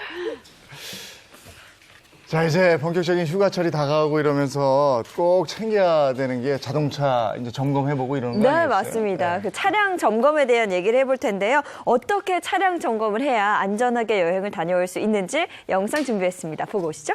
자, 이제 본격적인 휴가철이 다가오고 이러면서 꼭 챙겨야 되는 게 자동차 이제 점검해보고 이러는 거 네, 아니겠어요? 맞습니다. 그 차량 점검에 대한 얘기를 해볼 텐데요. 어떻게 차량 점검을 해야 안전하게 여행을 다녀올 수 있는지 영상 준비했습니다. 보고 오시죠.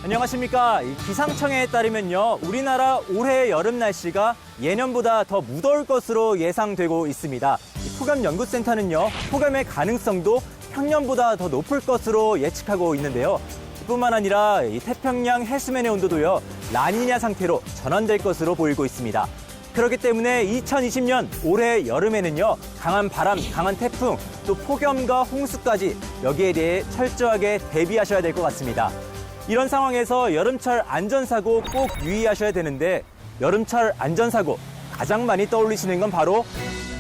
안녕하십니까. 기상청에 따르면요, 우리나라 올해 여름 날씨가 예년보다 더 무더울 것으로 예상되고 있습니다. 폭염연구센터는요, 폭염의 가능성도 평년보다 더 높을 것으로 예측하고 있는데요. 뿐만 아니라 이 태평양 해수면의 온도도요, 라니냐 상태로 전환될 것으로 보이고 있습니다. 그렇기 때문에 2020년 올해 여름에는요, 강한 바람, 강한 태풍, 또 폭염과 홍수까지 여기에 대해 철저하게 대비하셔야 될 것 같습니다. 이런 상황에서 여름철 안전사고 꼭 유의하셔야 되는데, 여름철 안전사고 가장 많이 떠올리시는 건 바로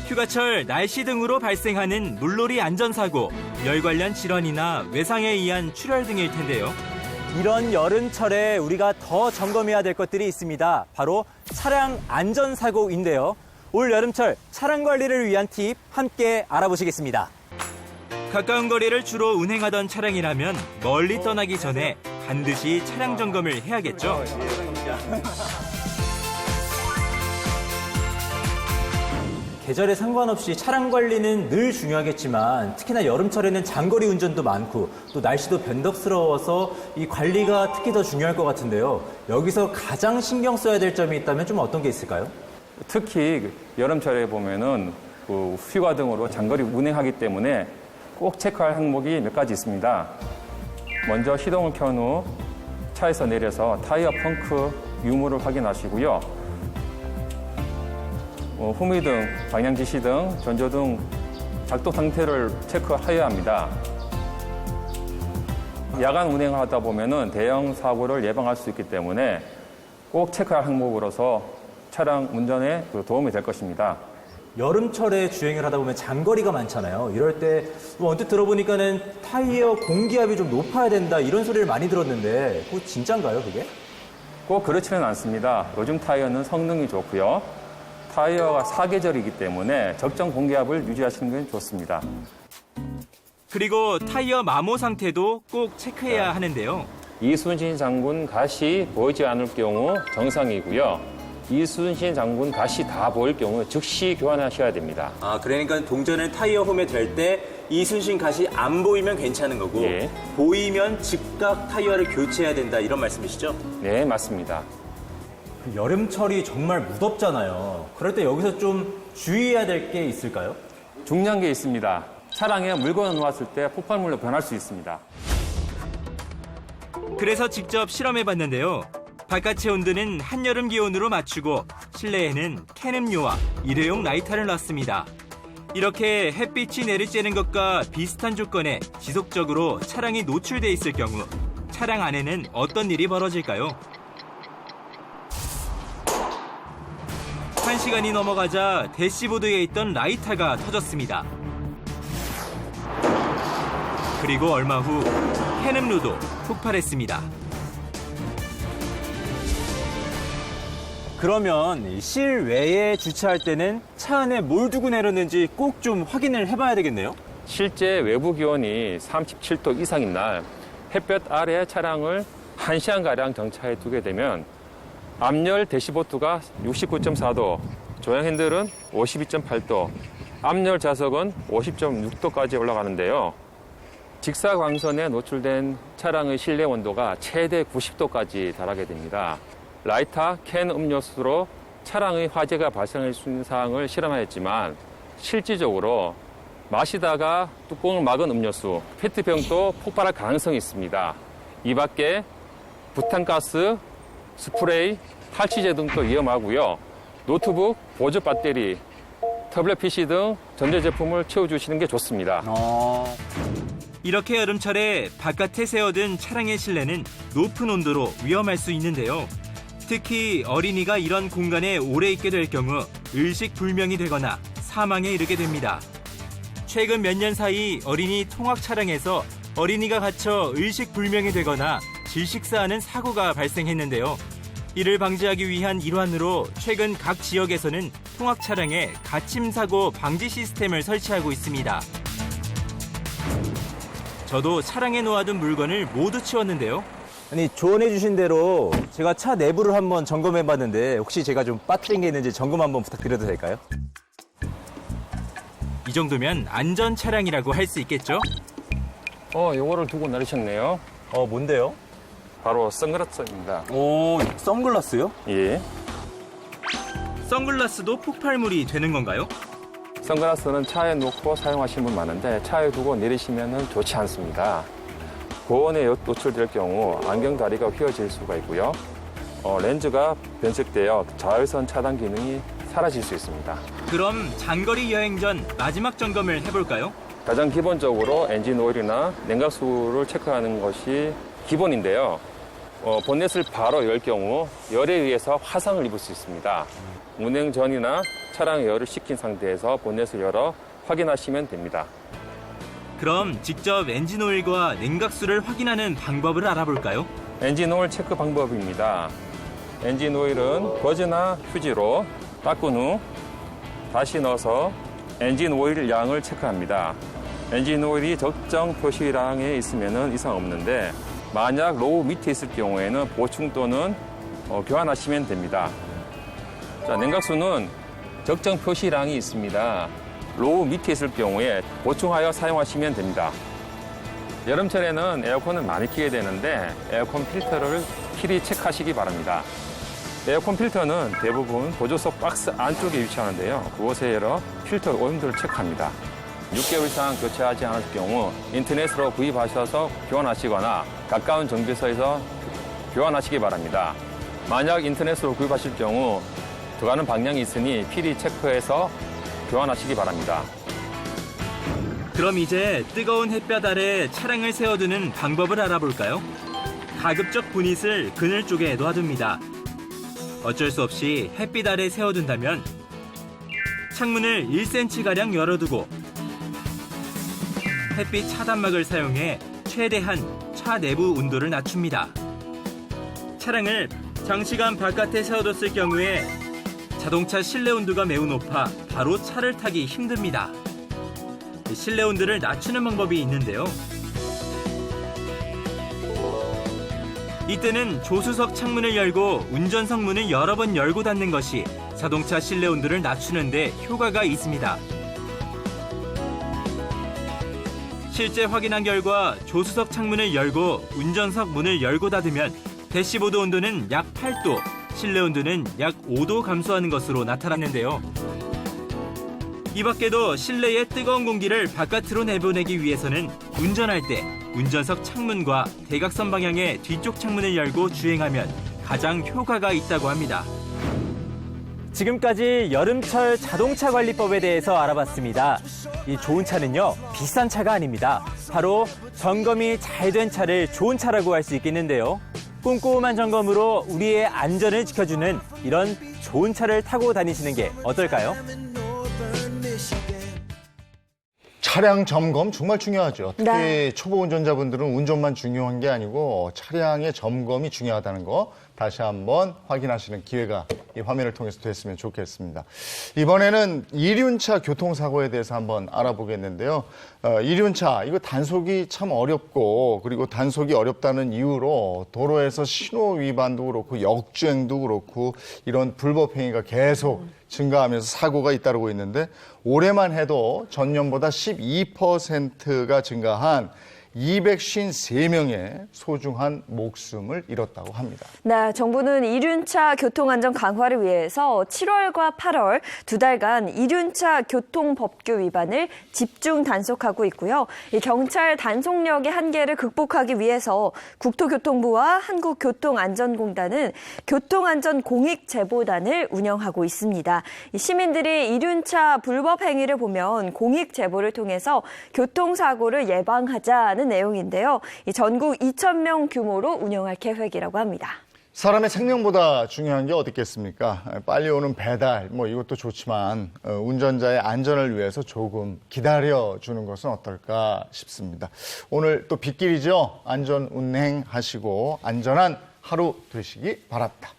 휴가철 날씨 등으로 발생하는 물놀이 안전사고, 열 관련 질환이나 외상에 의한 출혈 등일 텐데요. 이런 여름철에 우리가 더 점검해야 될 것들이 있습니다. 바로 차량 안전사고인데요. 올 여름철 차량 관리를 위한 팁 함께 알아보시겠습니다. 가까운 거리를 주로 운행하던 차량이라면 멀리 떠나기 전에 반드시 차량 점검을 해야겠죠. 계절에 상관없이 차량 관리는 늘 중요하겠지만, 특히나 여름철에는 장거리 운전도 많고 또 날씨도 변덕스러워서 이 관리가 특히 더 중요할 것 같은데요. 여기서 가장 신경 써야 될 점이 있다면 좀 어떤 게 있을까요? 특히 여름철에 보면은 휴가 등으로 장거리 운행하기 때문에 꼭 체크할 항목이 몇 가지 있습니다. 먼저 시동을 켠 후 차에서 내려서 타이어 펑크 유무를 확인하시고요. 후미등, 방향지시등, 전조등 작동 상태를 체크해야 합니다. 야간 운행을 하다 보면은 대형 사고를 예방할 수 있기 때문에 꼭 체크할 항목으로서 차량 운전에 도움이 될 것입니다. 여름철에 주행을 하다 보면 장거리가 많잖아요. 이럴 때 언뜻 들어보니까는 타이어 공기압이 좀 높아야 된다, 이런 소리를 많이 들었는데 그거 진짠가요, 그게? 꼭 그렇지는 않습니다. 요즘 타이어는 성능이 좋고요. 타이어가 사계절이기 때문에 적정 공기압을 유지하시는 게 좋습니다. 그리고 타이어 마모 상태도 꼭 체크해야 하는데요. 이순신 장군 가시 보이지 않을 경우 정상이고요. 이순신 장군 가시 다 보일 경우 즉시 교환하셔야 됩니다. 아, 그러니까 동전을 타이어 홈에 댈 때 이순신 가시 안 보이면 괜찮은 거고, 예. 보이면 즉각 타이어를 교체해야 된다, 이런 말씀이시죠? 네, 맞습니다. 여름철이 정말 무덥잖아요. 그럴 때 여기서 좀 주의해야 될 게 있을까요? 중요한 게 있습니다. 차량에 물건을 놓았을 때 폭발물로 변할 수 있습니다. 그래서 직접 실험해봤는데요. 바깥의 온도는 한여름 기온으로 맞추고 실내에는 캔음료와 일회용 라이터를 놨습니다. 이렇게 햇빛이 내리쬐는 것과 비슷한 조건에 지속적으로 차량이 노출돼 있을 경우 차량 안에는 어떤 일이 벌어질까요? 1시간이 넘어가자 대시보드에 있던 라이터가 터졌습니다. 그리고 얼마 후 캔음료도 폭발했습니다. 그러면 실외에 주차할 때는 차 안에 뭘 두고 내렸는지 꼭 좀 확인을 해봐야 되겠네요. 실제 외부 기온이 37도 이상인 날 햇볕 아래 차량을 1시간가량 정차해 두게 되면 앞열 대시보드가 69.4도, 조향 핸들은 52.8도, 앞열 좌석은 50.6도까지 올라가는데요. 직사광선에 노출된 차량의 실내 온도가 최대 90도까지 달하게 됩니다. 라이터, 캔 음료수로 차량의 화재가 발생할 수 있는 사항을 실험하였지만 실질적으로 마시다가 뚜껑을 막은 음료수, 페트병도 폭발할 가능성이 있습니다. 이 밖에 부탄가스, 스프레이, 탈취제 등도 위험하고요. 노트북, 보조 배터리, 태블릿 PC 등 전자제품을 채워주시는 게 좋습니다. 이렇게 여름철에 바깥에 세워둔 차량의 실내는 높은 온도로 위험할 수 있는데요. 특히 어린이가 이런 공간에 오래 있게 될 경우 의식불명이 되거나 사망에 이르게 됩니다. 최근 몇 년 사이 어린이 통학 차량에서 어린이가 갇혀 의식불명이 되거나 질식사하는 사고가 발생했는데요. 이를 방지하기 위한 일환으로 최근 각 지역에서는 통학 차량에 갇힘사고 방지 시스템을 설치하고 있습니다. 저도 차량에 놓아둔 물건을 모두 치웠는데요. 아니, 조언해 주신 대로 제가 차 내부를 한번 점검해 봤는데 혹시 제가 좀 빠뜨린 게 있는지 점검 한번 부탁드려도 될까요? 이 정도면 안전 차량이라고 할 수 있겠죠? 요거를 두고 내리셨네요. 뭔데요? 바로 선글라스입니다. 오, 선글라스요? 예. 선글라스도 폭발물이 되는 건가요? 선글라스는 차에 놓고 사용하시는 분 많은데 차에 두고 내리시면 좋지 않습니다. 고온에 노출될 경우 안경다리가 휘어질 수가 있고요. 렌즈가 변색되어 자외선 차단 기능이 사라질 수 있습니다. 그럼 장거리 여행 전 마지막 점검을 해볼까요? 가장 기본적으로 엔진 오일이나 냉각수를 체크하는 것이 기본인데요. 본넷을 바로 열 경우 열에 의해서 화상을 입을 수 있습니다. 운행 전이나 차량에 열을 식힌 상태에서 본넷을 열어 확인하시면 됩니다. 그럼 직접 엔진 오일과 냉각수를 확인하는 방법을 알아볼까요? 엔진 오일 체크 방법입니다. 엔진 오일은 버즈나 휴지로 닦은 후 다시 넣어서 엔진 오일 양을 체크합니다. 엔진 오일이 적정 표시량에 있으면 이상 없는데 만약 로우 밑에 있을 경우에는 보충 또는 교환하시면 됩니다. 자, 냉각수는 적정 표시량이 있습니다. 로우 밑에 있을 경우에 보충하여 사용하시면 됩니다. 여름철에는 에어컨을 많이 켜야 되는데 에어컨 필터를 필히 체크하시기 바랍니다. 에어컨 필터는 대부분 보조석 박스 안쪽에 위치하는데요. 그곳에 열어 필터 오염도를 체크합니다. 6개월 이상 교체하지 않을 경우 인터넷으로 구입하셔서 교환하시거나 가까운 정비소에서 교환하시기 바랍니다. 만약 인터넷으로 구입하실 경우 들어가는 방향이 있으니 필히 체크해서 교환하시기 바랍니다. 그럼 이제 뜨거운 햇볕 아래 차량을 세워두는 방법을 알아볼까요? 가급적 보닛을 그늘 쪽에 놔둡니다. 어쩔 수 없이 햇빛 아래 세워둔다면 창문을 1cm가량 열어두고 햇빛 차단막을 사용해 최대한 차 내부 온도를 낮춥니다. 차량을 장시간 바깥에 세워뒀을 경우에 자동차 실내 온도가 매우 높아 바로 차를 타기 힘듭니다. 실내 온도를 낮추는 방법이 있는데요. 이때는 조수석 창문을 열고 운전석 문을 여러 번 열고 닫는 것이 자동차 실내 온도를 낮추는 데 효과가 있습니다. 실제 확인한 결과 조수석 창문을 열고 운전석 문을 열고 닫으면 대시보드 온도는 약 8도, 실내 온도는 약 5도 감소하는 것으로 나타났는데요. 이 밖에도 실내의 뜨거운 공기를 바깥으로 내보내기 위해서는 운전할 때 운전석 창문과 대각선 방향의 뒤쪽 창문을 열고 주행하면 가장 효과가 있다고 합니다. 지금까지 여름철 자동차 관리법에 대해서 알아봤습니다. 이 좋은 차는요, 비싼 차가 아닙니다. 바로 점검이 잘 된 차를 좋은 차라고 할 수 있겠는데요. 꼼꼼한 점검으로 우리의 안전을 지켜주는 이런 좋은 차를 타고 다니시는 게 어떨까요? 차량 점검 정말 중요하죠. 특히 네. 초보 운전자분들은 운전만 중요한 게 아니고 차량의 점검이 중요하다는 거 다시 한번 확인하시는 기회가 이 화면을 통해서 됐으면 좋겠습니다. 이번에는 이륜차 교통사고에 대해서 한번 알아보겠는데요. 이륜차, 이거 단속이 참 어렵고 그리고 단속이 어렵다는 이유로 도로에서 신호 위반도 그렇고 역주행도 그렇고 이런 불법 행위가 계속 증가하면서 사고가 잇따르고 있는데 올해만 해도 전년보다 12%가 증가한 253명의 소중한 목숨을 잃었다고 합니다. 네, 정부는 이륜차 교통안전 강화를 위해서 7월과 8월 두 달간 이륜차 교통법규 위반을 집중 단속하고 있고요. 이 경찰 단속력의 한계를 극복하기 위해서 국토교통부와 한국교통안전공단은 교통안전공익제보단을 운영하고 있습니다. 이 시민들이 이륜차 불법 행위를 보면 공익제보를 통해서 교통사고를 예방하자는 내용인데요. 전국 2,000명 규모로 운영할 계획이라고 합니다. 사람의 생명보다 중요한 게 어디 있겠습니까? 빨리 오는 배달, 이것도 좋지만 운전자의 안전을 위해서 조금 기다려주는 것은 어떨까 싶습니다. 오늘 또 빗길이죠. 안전 운행하시고 안전한 하루 되시기 바랍니다.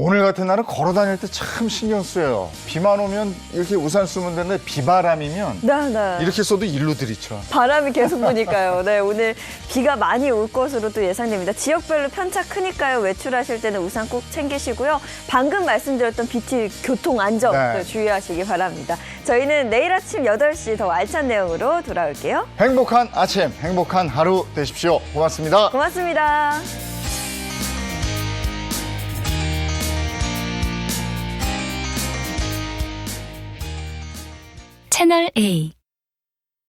오늘 같은 날은 걸어 다닐 때 참 신경 쓰여요. 비만 오면 이렇게 우산 쓰면 되는데 비바람이면 네. 이렇게 써도 일로 들이쳐. 바람이 계속 부니까요. 네, 오늘 비가 많이 올 것으로 또 예상됩니다. 지역별로 편차 크니까요. 외출하실 때는 우산 꼭 챙기시고요. 방금 말씀드렸던 BT 교통 안전 네. 주의하시기 바랍니다. 저희는 내일 아침 8시 더 알찬 내용으로 돌아올게요. 행복한 아침, 행복한 하루 되십시오. 고맙습니다. 고맙습니다. 채널 A